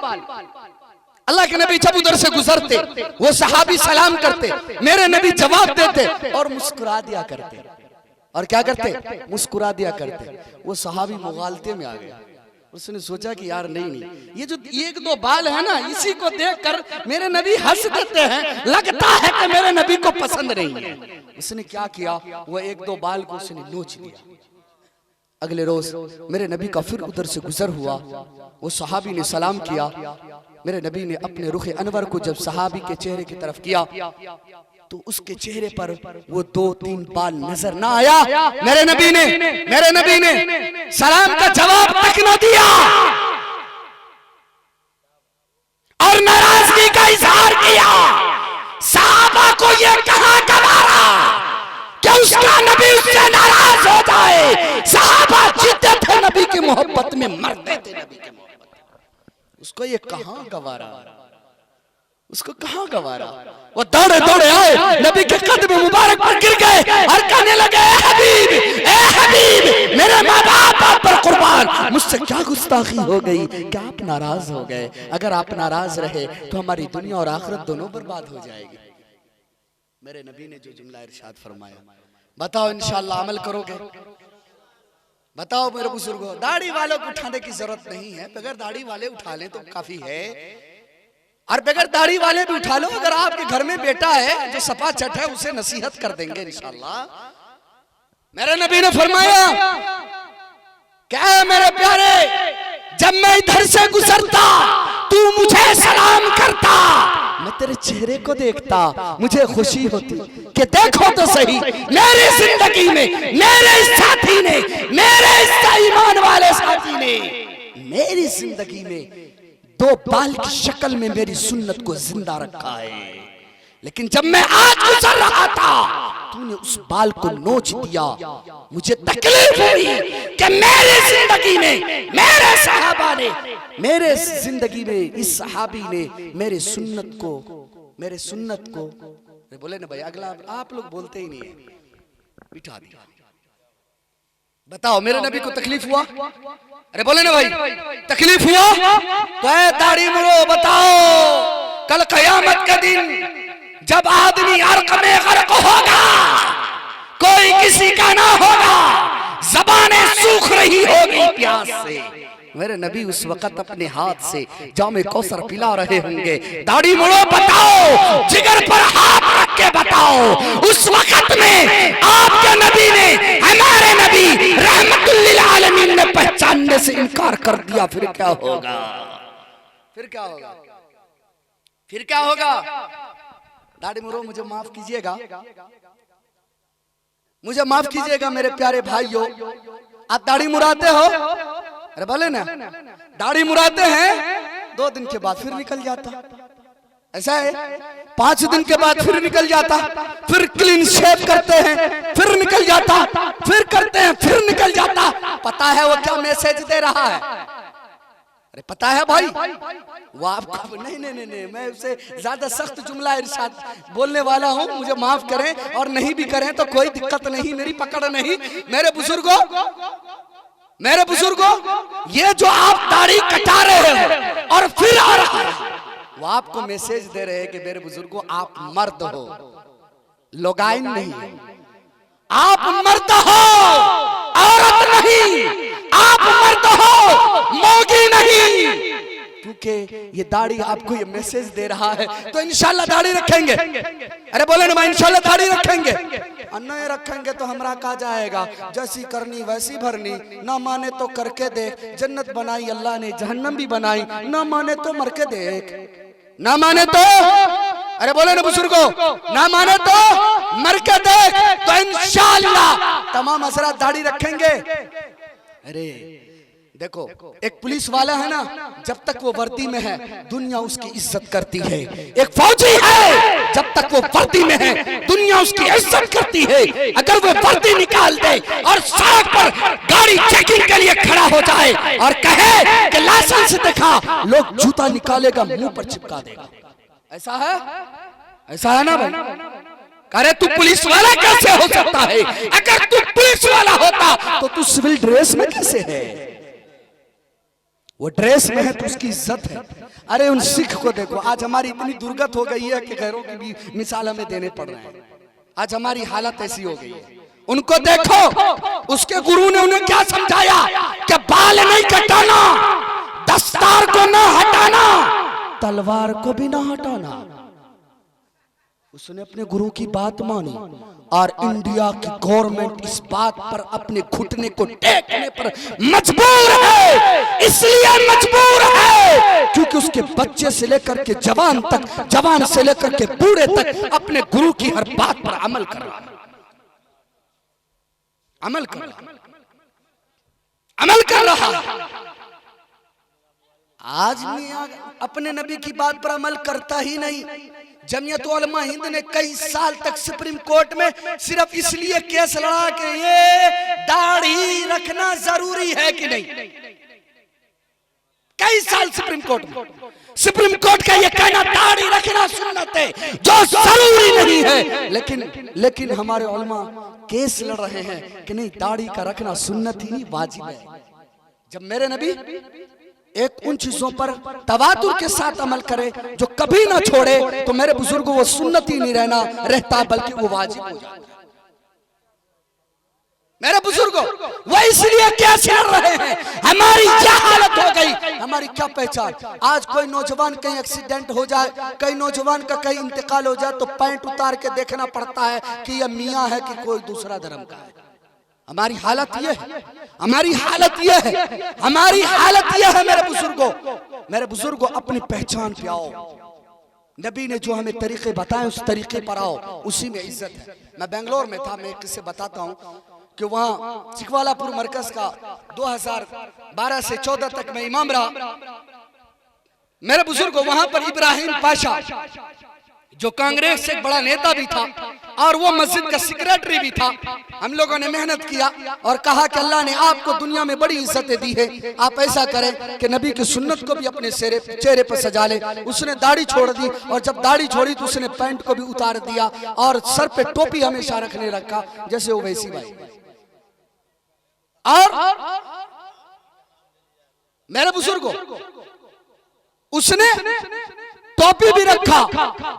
अल्लाह के नबी जब उधर से गुजरते वो सहाबी सलाम करते, मेरे नबी जवाब देते और मुस्कुरा दिया करते। और क्या करते? मुस्कुरा दिया करते। वो सहाबी मुगालते में आ गया, उसने सोचा कि यार नहीं, ये जो 1-2 बाल है ना, इसी को देखकर मेरे नबी हंस देते हैं, लगता है कि मेरे नबी को पसंद नहीं है। उसने क्या किया, वो 1-2 बाल को उसने नोच लिया। अगले रोज मेरे नबी का फिर उधर से गुजर हुआ, वो सहाबी ने सलाम किया। मेरे नबी ने अपने रुख अनवर को जब सहाबी के चेहरे की तरफ किया तो उसके चेहरे पर वो 2-3 बाल नजर ना आया। मेरे नबी ने सलाम का जवाब तक न दिया और नाराजगी का इजहार किया। सहाबा को ये कहां गवारा कि उसका नबी उससे नाराज हो जाए। सहाबा जीते थे नबी की मोहब्बत में, मरते थे नबी की मोहब्बत में। उसको ये कहां गवारा, उसको कहां गवारा। वो दौड़े दौड़े आए, नबी के कदम मुबारक पर गिर गए और कहने लगे, ए हबीब, मेरे माँ बाप आप पर कुर्बान, मुझसे क्या गुस्ताखी हो गई, क्या आप नाराज हो गए? अगर आप नाराज रहे तो हमारी दुनिया और आखिरत दोनों बर्बाद हो जाएगी। मेरे नबी ने जो जुमला इरशाद फरमाया, बताओ इंशाअल्लाह अमल करोगे? बताओ मेरे बुजुर्गों, दाढ़ी वालों को उठाने की जरूरत नहीं है, बगैर दाढ़ी वाले उठा लें तो काफी है, और बगैर दाढ़ी वाले भी उठा लो। अगर आपके घर में बेटा है जो सफा चट है, उसे नसीहत कर देंगे इंशाअल्लाह। मेरे नबी ने फरमाया, क्या है मेरे प्यारे, जब मैं इधर से गुजरता तू मुझे सलाम करता, मैं तेरे चेहरे को देखता, मुझे खुशी होती कि देखो तो सही, मेरी जिंदगी में मेरे साथी ने, मेरे ईमान वाले साथी ने मेरी जिंदगी में 2 बाल की शक्ल में मेरी सुन्नत को जिंदा रखा है। लेकिन जब मैं आज गुजर रहा था तूने उस बाल को नोच दिया। मुझे तकलीफ हुई कि मेरी जिंदगी में मेरे सहाबा ने, मेरे जिंदगी में इस सहाबी ने मेरे सुन्नत को बोले ना भाई, अगला आप लोग बोलते ही नहीं है, बिठा दिया। बताओ मेरे नबी को तकलीफ हुआ? अरे बोले ना भाई, तकलीफ हुआ तो है दाढ़ी मुड़ो। बताओ कल कयामत के दिन जब आदमी अर्क में गर्क होगा, कोई किसी का ना होगा, ज़बानें सूख रही होगी प्यास से, मेरे नबी उस वक्त अपने हाथ से जामे कौसर पिला रहे होंगे। दाढ़ी मुड़ो, बताओ, जिगर पर हाथ रख के बताओ, उस वक्त में आपके नबी ने, हमारे नबी रहमतुल लिल आलमीन ने पहचानने से इनकार कर दिया, फिर क्या होगा? फिर क्या होगा? फिर क्या होगा? दाढ़ी मुड़ो, मुझे माफ कीजिएगा, मुझे माफ कीजिएगा मेरे प्यारे भाइयों, आप दाढ़ी मुड़ाते हो, अरे बोले ना, दाढ़ी मुड़ाते हैं, 2 दिन के बाद फिर निकल जाता, ऐसा है, 5 दिन के बाद फिर निकल जाता, फिर क्लीन शेव करते हैं, फिर निकल जाता, फिर करते हैं, फिर निकल जाता। पता है वो क्या मैसेज दे रहा है? अरे पता है भाई, वो आपको नहीं, मैं उससे ज्यादा सख्त जुमला इरशाद बोलने वाला हूँ, मुझे माफ करें, और नहीं भी करें तो कोई दिक्कत नहीं, मेरी पकड़ नहीं। मेरे बुजुर्गों, मेरे बुजुर्गों, ये जो आप दाढ़ी कटा रहे हो और फिर आ रहा है, वो आपको मैसेज दे रहे हैं कि मेरे बुजुर्गों आप मर्द हो, लोगाइन नहीं। आप मर्द हो, औरत नहीं। आप मर्द हो, मौगी नहीं। क्योंकि ये दाढ़ी आपको ये मैसेज दे रहा है, तो इंशाल्लाह दाढ़ी रखेंगे। अरे बोले ना, इंशाल्लाह दाढ़ी रखेंगे। नहीं रखेंगे तो हमरा कहा जाएगा जैसी करनी वैसी भरनी, ना माने तो करके देख, जन्नत बनाई अल्लाह ने जहन्नम भी बनाई, ना माने तो मर के देख, ना माने तो, अरे बोले ना बुजुर्गो, ना माने तो मर के देख। तो इंशाल्लाह तमाम हजरात दाढ़ी रखेंगे। अरे देखो, एक पुलिस वाला है ना, जब तक वो वर्दी में है दुनिया उसकी इज्जत करती है। एक फौजी है, जब तक वो वर्दी में है दुनिया उसकी इज्जत करती है। अगर वो वर्दी निकाल दे और सड़क पर गाड़ी चेकिंग के लिए खड़ा हो जाए और कहे कि लाइसेंस दिखा, लोग जूता निकालेगा मुंह पर चिपका देगा। ऐसा है, ऐसा है ना भाई? अरे तू पुलिस वाला कैसे हो सकता है? अगर तू पुलिस वाला होता तो तू सिविल ड्रेस में कैसे है? वो ड्रेस में है तो उसकी इज्जत है। अरे उन सिख को देखो, आज हमारी इतनी दुर्गत हो गई है कि गैरों की भी मिसाल हमें देने पड़ रहे हैं। आज हमारी हालत ऐसी हो गई है। उनको देखो, उसके गुरु ने उन्हें क्या समझाया कि बाल नहीं कटाना, दस्तार को ना हटाना, तलवार को भी ना हटाना। उसने अपने गुरु की बात मानी और इंडिया की गवर्नमेंट इस बात पर अपने घुटने को टेकने पर मजबूर है। इसलिए मजबूर है क्योंकि उसके बच्चे से लेकर के जवान तक, जवान से लेकर के बूढ़े तक अपने गुरु की हर बात पर अमल कर रहा है, अमल कर रहा है, अमल कर रहा है। आज मियां अपने नबी की बात पर अमल करता ही नहीं। जमीयत उलमा हिंद ने कई साल तक सुप्रीम कोर्ट में सिर्फ इसलिए केस लड़ा कि ये दाढ़ी रखना जरूरी है कि नहीं। कई साल सुप्रीम कोर्ट में, सुप्रीम कोर्ट का ये कहना दाढ़ी रखना सुन्नत है जो जरूरी नहीं है। लेकिन हमारे उलमा केस लड़ रहे हैं कि नहीं, दाढ़ी का रखना सुन्नत ही नहीं वाजिब है। जब मेरे नबी एक उन चीजों पर तवातुर के साथ अमल करे जो कभी ना छोड़े, तो मेरे बुजुर्गों वो सुन्नत ही नहीं रहता बल्कि वो वाजिब हो जाता। मेरे बुजुर्गों, वो इसलिए क्या लड़ रहे हैं, हमारी क्या हालत हो गई, हमारी क्या पहचान। आज कोई नौजवान कहीं एक्सीडेंट हो जाए, कई नौजवान का कहीं इंतकाल हो जाए, तो पैंट उतार के देखना पड़ता है कि यह मियां है कि कोई दूसरा धर्म का है। हमारी हालत ये है, हमारी हालत ये है, हमारी हालत ये है। मेरे बुजुर्गों अपनी पहचान पे आओ। नबी ने जो हमें तरीके बताए उस तरीके पर आओ, उसी में इज्जत है। मैं बेंगलोर में था, मैं एक किस्से बताता हूँ कि वहाँ चिकवालापुर मरकज का 2012 से 14 तक मैं इमाम रहा। मेरे बुजुर्गों वहाँ पर इब्राहिम पाशा जो कांग्रेस से एक बड़ा नेता भी था और वो मस्जिद का सेक्रेटरी भी था, हम लोगों ने मेहनत किया और कहा कि अल्लाह ने आपको दुनिया में बड़ी इज्जतें दी है, आप ऐसा करें कि नबी की सुन्नत को भी अपने चेहरे पर सजा ले। उसने दाढ़ी छोड़ दी और जब दाढ़ी छोड़ी तो उसने पैंट को भी उतार दिया और सर पे टोपी हमेशा रखने रखा जैसे वो वैसी भाई। और मेरे बुजुर्गों उसने टोपी भी रखा,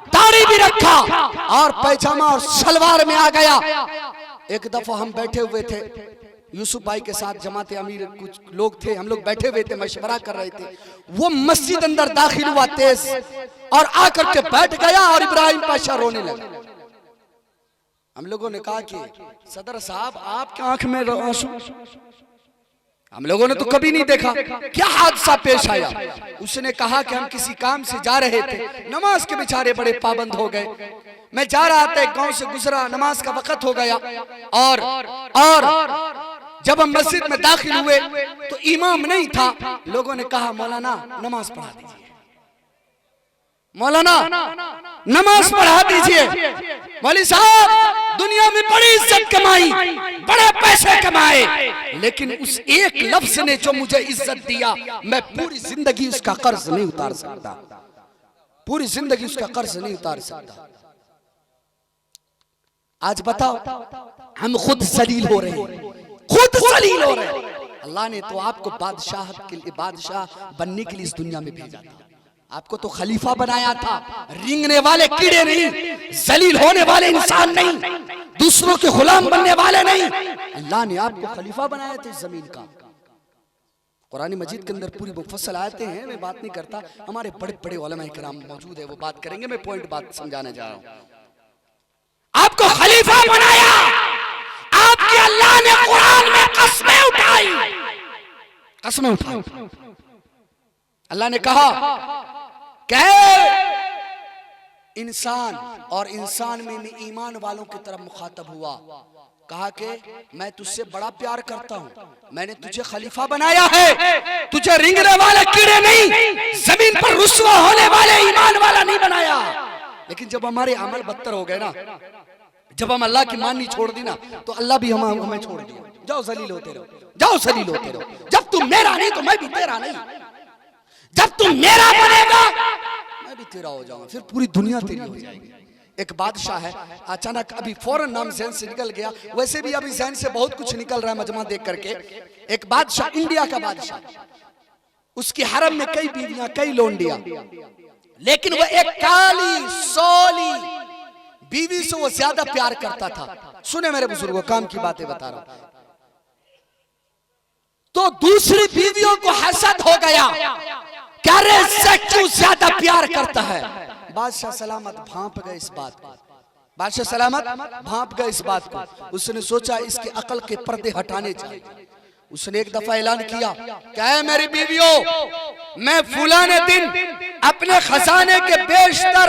दाढ़ी भी रखा और पैजामा और सलवार में आ गया। एक दफा हम बैठे हुए थे यूसुफ भाई के साथ, जमाते अमीर कुछ लोग थे, हम लोग बैठे हुए थे, मशवरा कर रहे थे। वो मस्जिद अंदर दाखिल हुआ तेज और आकर के बैठ गया और इब्राहिम पाशा रोने लगा। हम लोगों ने कहा कि सदर साहब आपकी आंख में आंसू, हम लोगों ने तो कभी नहीं देखा, क्या हादसा पेश आया। उसने कहा कि हम किसी काम से जा रहे थे, नमाज के बेचारे बड़े पाबंद हो गए। मैं जा रहा था, एक गांव से गुजरा, नमाज का वक्त हो गया और जब हम मस्जिद में दाखिल हुए तो इमाम नहीं था। लोगों ने कहा मौलाना नमाज पढ़ा दीजिए, मौलाना नमाज पढ़ा दीजिए। मौलवी साहब दुनिया में बड़ी इज्जत कमाई, बड़े पैसे कमाए, लेकिन उस एक लफ्ज ने जो मुझे इज्जत दिया, मैं पूरी जिंदगी उसका कर्ज नहीं उतार सकता, पूरी जिंदगी उसका कर्ज नहीं उतार सकता। आज बताओ हम खुद जलील हो रहे हैं, खुद जलील हो रहे हैं। अल्लाह ने तो आपको बादशाह के लिए, बादशाह बनने के लिए इस दुनिया में भेजा था। आपको तो खलीफा बनाया था, रिंगने वाले कीड़े नहीं, जलील होने वाले इंसान नहीं, दूसरों के गुलाम बनने वाले नहीं। अल्लाह ने आपको खलीफा बनाया था इस जमीन का। कुरान मजीद के अंदर पूरी मुफस्सल आयतें हैं, मैं बात नहीं करता, हमारे बड़े बड़े उलमा किराम मौजूद है, वो बात करेंगे। मैं पॉइंट बात समझाने जा रहा हूं। आपको खलीफा बनाया, आपके अल्लाह ने कुरान में कसमें उठाई, कसमें उठाई। अल्लाह ने कहा कि इंसान और इंसान में ईमान वालों की तरफ मुखातब हुआ, कहा कि मैं तुझसे बड़ा प्यार करता हूं, मैंने तुझे खलीफा बनाया है, तुझे रिंगने वाले कीड़े नहीं, जमीन पर रुस्वा होने वाले ईमान वाला नहीं बनाया। लेकिन जब हमारे अमल बदतर हो गए ना, जब हम अल्लाह की माननी छोड़ दी ना, तो अल्लाह भी हमें छोड़ दिया। जाओ जलील होते रहो, जाओ जलील होते रहो, जब तुम मेरा नहीं तो मैं भी तेरा नहीं, जब तुम मेरा बनेगा मैं भी तेरा हो जाऊंगा, फिर पूरी दुनिया तेरी हो जाएगी। एक बादशाह है, अचानक अभी फौरन नाम जहन से निकल गया, वैसे भी अभी जहन से बहुत कुछ निकल रहा है मजमा देख करके। एक बादशाह, इंडिया का बादशाह, उसके हरम में कई बीवियां, कई लोंडियां, लेकिन वह एक काली सोली बीवी से वो ज्यादा प्यार करता था। सुने मेरे बुजुर्गों, काम की बातें बता रहा हूं। तो दूसरी बीवियों को हसद हो गया, क्या रे इससे क्यों ज्यादा प्यार करता है। बादशाह सलामत भांप गए इस बात को, बादशाह सलामत भांप गए इस बात को। उसने सोचा इसके अकल के पर्दे हटाने चाहिए। उसने एक दफा ऐलान किया, क्या है मेरी बीवियों, मैं फलाने दिन अपने खजाने के बेशतर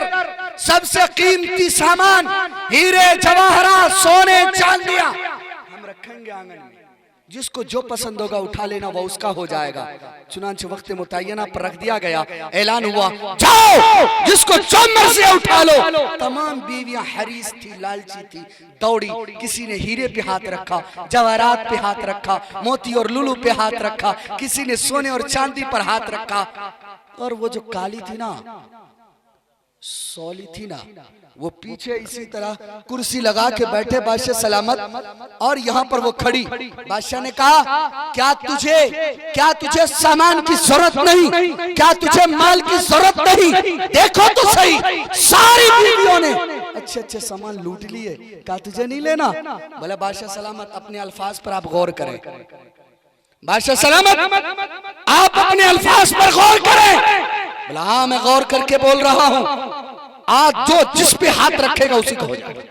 सबसे कीमती सामान, हीरे जवाहरात, सोने चांदियां हम रखेंगे आंगन में, जिसको जो पसंद होगा उठा लेना, वो उसका हो जाएगा। चुनांचे वक्त मुतय्यना पर रख दिया गया, ऐलान हुआ, जाओ जिसको जो मर्जी उठा लो। तमाम बीवियां हरीस थी, लालची थी, दौड़ी। किसी ने हीरे पे हाथ रखा, जवाहरात पे हाथ रखा, मोती और लुलू पे हाथ रखा, किसी ने सोने और चांदी पर हाथ रखा। और वो जो काली थी ना, सोली थी ना, वो पीछे इसी तरह कुर्सी लगा के बैठे बादशाह सलामत, और यहाँ पर वो खड़ी। बादशाह ने कहा, क्या तुझे सामान की जरूरत नहीं, क्या तुझे माल की जरूरत नहीं, देखो तो सही सारी बीवियों ने अच्छे अच्छे सामान लूट लिए, क्या तुझे नहीं लेना। बोला बादशाह सलामत, अपने अल्फाज पर आप गौर करें, बादशाह सलामत आप अपने अल्फाज पर गौर करें। बोला हाँ मैं गौर करके बोल रहा हूं, आज जो जिस पे हाथ रखेगा उसी को हो जाएगा।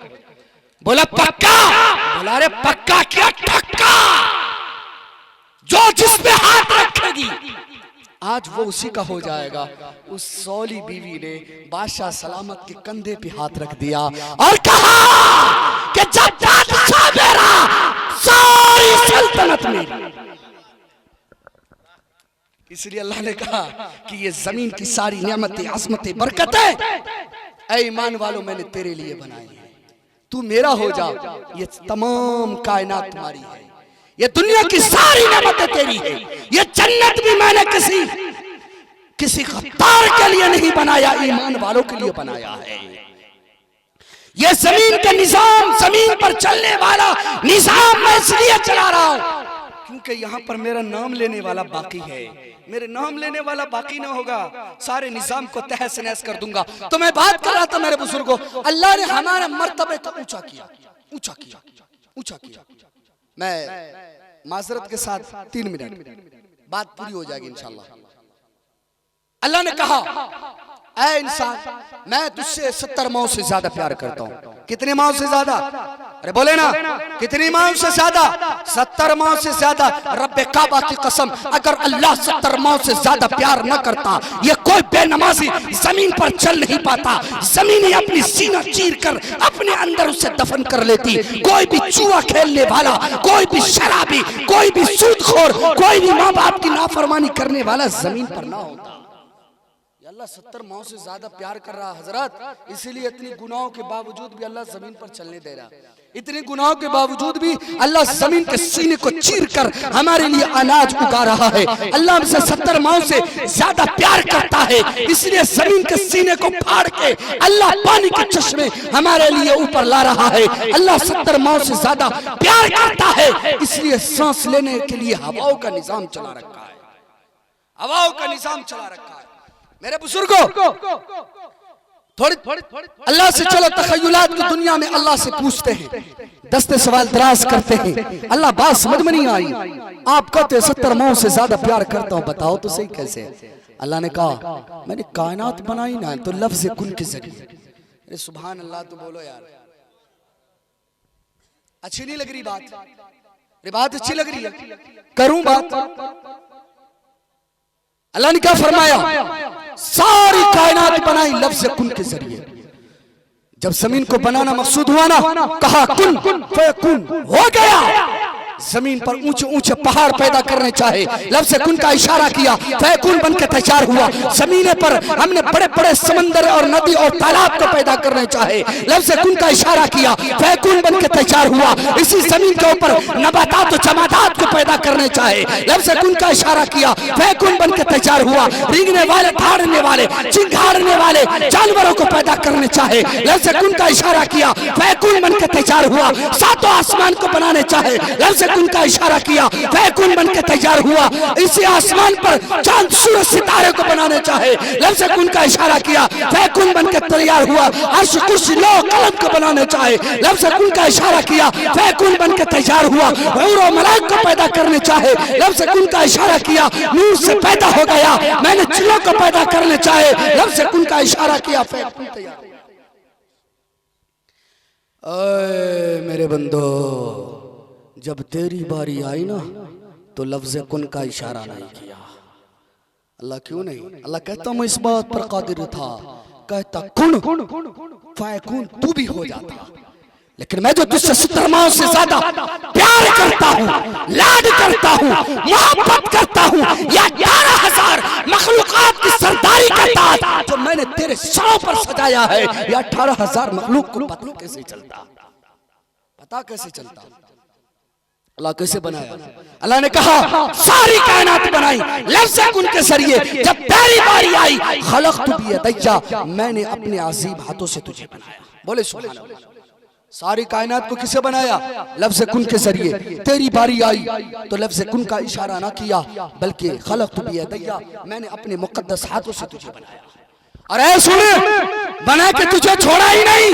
बोला पक्का? बोला अरे पक्का क्या ठक्का, जो जिस पे हाथ रखेगी आज वो उसी का हो जाएगा। उस सोली बीवी ने बादशाह सलामत के कंधे पे हाथ रख दिया और कहा कि जब बादशाह मेरा, सारी सल्तनत मेरी। इसलिए अल्लाह ने कहा कि ये जमीन की सारी नेमतें, अज़मतें, बरकतें ऐ ईमान वालों मैंने तेरे लिए बनाई है, तू मेरा हो जा। ये तमाम कायनात तुम्हारी है, ये दुनिया की सारी नेमतें तेरी है। ये जन्नत भी मैंने किसी गद्दार के लिए नहीं बनाया, ईमान वालों के लिए बनाया है। ये जमीन का निजाम, जमीन पर चलने वाला निजाम मैं इसलिए चला रहा हूं क्योंकि यहाँ पर मेरा नाम लेने वाला बाकी है। मेरे नाम लेने वाला बाकी ना होगा, सारे निजाम को तहस नहस कर दूंगा। तो मैं बात कर रहा था मेरे बुजुर्गों, अल्लाह ने हमारे मर्तबे को ऊंचा किया, ऊंचा किया, ऊंचा किया। मैं माजरत के साथ 3 मिनट बात पूरी हो जाएगी इंशाल्लाह। अल्लाह ने कहा, ऐ इंसान मैं तुझसे 70 माओं से ज्यादा प्यार करता हूं। कितने माओं से ज्यादा? अरे बोले ना, कितनी माओं से ज्यादा? 70 माओं से ज्यादा। रब्बे काबा की कसम, अगर अल्लाह 70 माओं से ज्यादा प्यार न करता, ये कोई बेनमाजी जमीन पर चल नहीं पाता। जमीन ही अपनी सीना चीर कर अपने अंदर उसे दफन कर लेती। कोई भी जुआ खेलने वाला, कोई भी शराबी, कोई भी सूदखोर, कोई भी माँ बाप की नाफरमानी करने वाला जमीन पर ना होता। अल्लाह 70 माओ से ज्यादा प्यार कर रहा हजरत, इसीलिए इतनी गुनाहों के बावजूद भी अल्लाह जमीन पर चलने दे रहा। इतनी गुनाहों के बावजूद भी अल्लाह जमीन के सीने को चीर कर हमारे लिए अनाज उगा रहा है। अल्लाह हमसे 70 माओ से ज्यादा प्यार करता है, इसलिए जमीन के सीने को फाड़ के अल्लाह पानी के चश्मे हमारे लिए ऊपर ला रहा है। अल्लाह 70 माओ से ज्यादा प्यार करता है, इसलिए सांस लेने के लिए हवाओं का निजाम चला रखा है। हवाओं का निजाम चला रखा है। मेरे बुजुर्गों, थोड़ी अल्लाह से चलो तखय्युलात की दुनिया में अल्लाह से पूछते हैं, दस्ते सवाल दराज करते हैं। अल्लाह बात समझ में नहीं आई। आप कहते 70 माओ से ज्यादा प्यार करता हूं, बताओ तो सही कैसे? अल्लाह ने कहा मैंने कायनात बनाई ना तो लफ्ज कुन के जरिए। अरे सुभान अल्लाह, तो बोलो यार, अच्छी नहीं लग रही बात? अरे बात अच्छी लग रही है, करूं बात? अल्लाह ने क्या फरमाया? सारी कायनात बनाई लफ्ज़ कुन के जरिए। जब जमीन को बनाना मकसूद हुआ ना, कहा कुन फयकुन, हो गया। जमीन पर ऊंचे ऊंचे पहाड़ पैदा करने चाहे, लफ्ज़ कुन का इशारा किया, फयकुन बन के तैयार हुआ। जमीन पर हमने बड़े बड़े समंदर और नदी और तालाब को पैदा करने चाहे, लफ्ज़ कुन का इशारा किया, फयकुन बन के तैयार हुआ। इसी जमीन के ऊपर नबातात और जमादात को पैदा करने चाहे, लफ्ज़ कुन का इशारा किया, फयकुन बन के तैयार हुआ। रेंगने वाले, धाड़ने वाले, चिंगाड़ने वाले जानवरों को पैदा करने चाहे, लफ्ज़ कुन का इशारा किया, फयकुन बन के तैयार हुआ। सातों आसमान को बनाने चाहे, लफ्ज़ कुन का इशारा किया, फयकुन बन के तैयार हुआ। इसी आसमान पर चांद सूरज सितारे को बनाने चाहे, लफ्ज़ कुन का इशारा किया, फयकुन बन के तैयार हुआ। अर्श कुर्सी लौह कलम को बनाने चाहे, लफ्ज़ कुन का इशारा किया, फयकुन बन के तैयार हुआ। हूर और मलाइक को पैदा करने चाहे, लफ्ज़ कुन का इशारा किया, नूर से पैदा हो गया। मैंने चिड़ियों को पैदा करने चाहे, लफ्ज़ कुन का इशारा किया, फयकुन तैयार। ओए मेरे बंदो, जब तेरी बारी आई ना तो लफ्ज़ कुन का इशारा नहीं किया। अल्लाह क्यों नहीं? अल्लाह कहता मैं इस बात पर कादिर था, कहता कुन फयकुन, तू भी हो जाता। लेकिन मैं जो तुझसे 70 माओ से ज्यादा प्यार करता हूँ, लाड करता हूँ, मोहब्बत करता हूँ, या 11,000 मखलूकात की सरदारी का ताज जो मैंने तेरे सरों पर सजाया है, या 18,000 मखलूक को पता कैसे चलता? पता कैसे चलता? अल्लाह कैसे बनाया? अल्लाह ने कहा सारी कायनात बनाई लफ्ज़ कुन के जरिए। जब तेरी बारी आई, खलक़तु बियदैया, मैंने अपने अजीब हाथों से तुझे बनाया। बोले सुभान अल्लाह। सारी कायनात को किसे बनाया? लफ्ज़ कुन के जरिए। तेरी बारी आई तो लफ्ज़ कुन का इशारा ना किया, बल्कि खलक़तु बियदैया, मैंने अपने मुक़द्दस हाथों से तुझे बनाया। और ऐ सुन, बना के तुझे छोड़ा ही नहीं,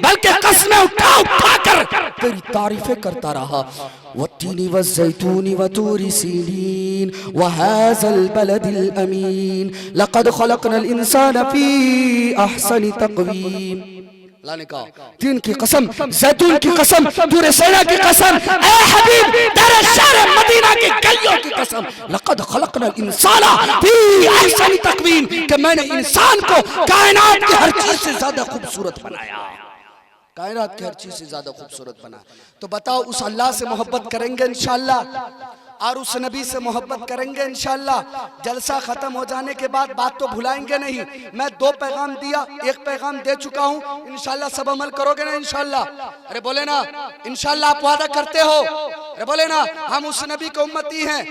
बल्कि कसमें उठा उठा कर तेरी तारीफें करता रहा। वत्तीनी वज़्ज़ैतूनी वतूरी सीनीन वहाज़ल बलदिल अमीन लक़द खलक़नल इंसान फ़ी अहसनि तक़वीम। अल्लाह ने कहा तीन की कसम, जैतून की कसम, तूरे सेना की कसम, ऐ हबीब तेरे शहर मदीना की गलियों की कसम, लक़द खलक़नल इंसाना फ़ी अहसनि तक़वीम, कि मैंने इंसान को कायनात की हर चीज से ज्यादा खूबसूरत बनाया। कायनात की हर चीज से ज्यादा खूबसूरत बना। तो बताओ, उस अल्लाह से मोहब्बत करेंगे इंशाअल्लाह, और उस नबी से मोहब्बत करेंगे इंशाअल्लाह। जलसा खत्म हो जाने के बाद बात तो भुलाएंगे नहीं। मैं 2 पैगाम दिया, 1 पैगाम दे चुका हूँ, इंशाअल्लाह सब अमल करोगे ना इंशाअल्लाह? अरे बोले ना इंशाअल्लाह, आप वादा करते हो? अरे बोले ना हम उस नबी के उम्मती हैं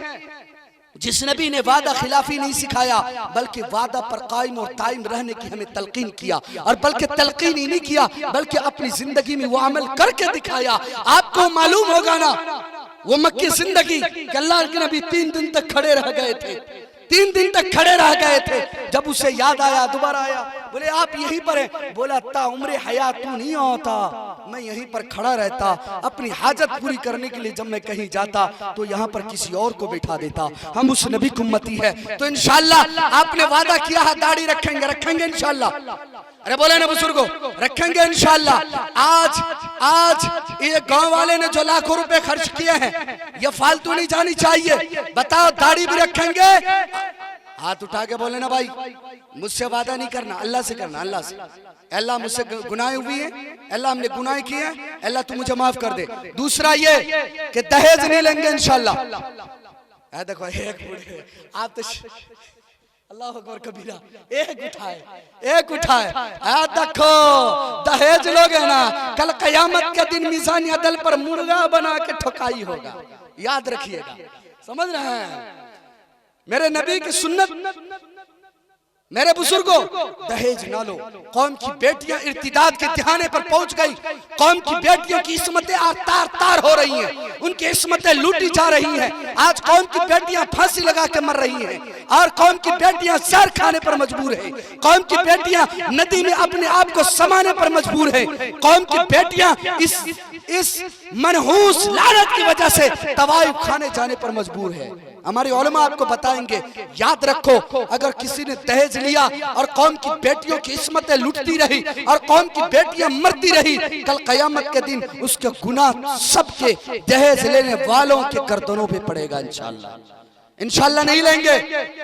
जिस नबी ने वादा खिलाफी नहीं सिखाया, बल्कि वादा पर कायम और ताइम रहने की हमें तलकीन किया। और बल्कि तलकीन ही नहीं किया, बल्कि अपनी जिंदगी में वो अमल करके दिखाया। आपको मालूम होगा ना वो मक्की जिंदगी कि अल्लाह के नबी 3 दिन तक खड़े रह गए थे, 3 दिन तक खड़े रह गए थे। जब उसे याद आया, दोबारा आया, बोले आप यहीं पर हैं? बोला ता उम्र हयात तू नहीं होता, मैं यहीं पर खड़ा रहता। अपनी हाजत पूरी करने के लिए जब मैं कहीं जाता तो यहाँ पर किसी और को बैठा देता। हम उस नबी की उम्मती है, तो इंशाअल्लाह आपने वादा किया है दाढ़ी रखेंगे, रखेंगे इंशाअल्लाह। अरे बोले ना बुजुर्गो, रखेंगे इंशाअल्लाह। आज ये गांव वाले ने जो लाखों रुपए खर्च किए हैं, ये फालतू नहीं जानी चाहिए। बताओ दाढ़ी भी रखेंगे? हाथ उठा के बोले ना भाई, मुझसे वादा नहीं करना, अल्लाह से करना। अल्लाह से, अल्लाह मुझसे गुनाह हुई है, अल्लाह हमने गुनाह किए हैं, अल्लाह तू मुझे माफ कर दे। दूसरा ये कि दहेज नहीं लेंगे इंशाअल्लाह। देखो एक बूढ़े आप तो अल्लाह अकबर कबीरा। एक उठाए देखो दहेज लोग है ना, कल कयामत के दिन मीज़ान अदल पर मुर्गा बना के ठोकाई होगा, याद रखिएगा। समझ रहे हैं मेरे नबी की सुन्नत। मेरे बुजुर्गों, दहेज ना लो। कौम की बेटियां इर्तिदाद के तिहाने पर पहुंच गई। कौम की बेटियों की इस्मतें आज तार तार हो रही हैं, उनकी इस्मतें लूटी जा रही हैं। आज कौम की बेटियां फांसी लगा के मर रही हैं और कौम की बेटियां जहर खाने पर मजबूर है। कौम की बेटियां नदी में अपने आप को समाने पर मजबूर है। कौम की बेटियां इस मनहूस लानत की वजह से तवाइफ खाने जाने पर मजबूर है। हमारे उलमा आपको बताएंगे, याद रखो, अगर किसी ने दहेज लिया और कौम की बेटियों की इस्मतें लुटती रही और कौम की बेटियां मरती रही, कल कयामत के दिन उसके गुनाह सबके दहेज लेने वालों के गर्दनों पे पड़ेगा। इंशाअल्लाह इंशाअल्लाह नहीं लेंगे,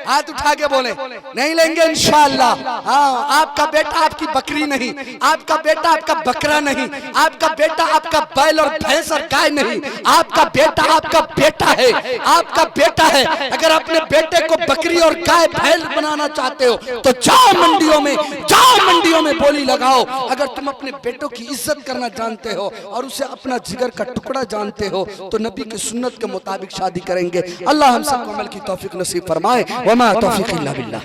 हाथ उठा के बोले नहीं लेंगे इंशाअल्लाह। हाँ, आपका बेटा आपकी बकरी नहीं, आपका बेटा आपका बकरा नहीं, आपका बेटा आपका बैल और भैंस और गाय नहीं, आपका बेटा आपका बेटा है, आपका बेटा है। अगर अपने बेटे को बकरी और गाय भैंस बनाना चाहते हो तो जाओ मंडियों में बोली लगाओ। अगर तुम अपने बेटों की इज्जत करना जानते हो और उसे अपना जिगर का टुकड़ा जानते हो तो नबी की सुन्नत के मुताबिक शादी करेंगे। अल्लाह हम सबको अमल की तौफीक नसीब फरमाए। वमा तौफीक इल्ला बिल्लाह।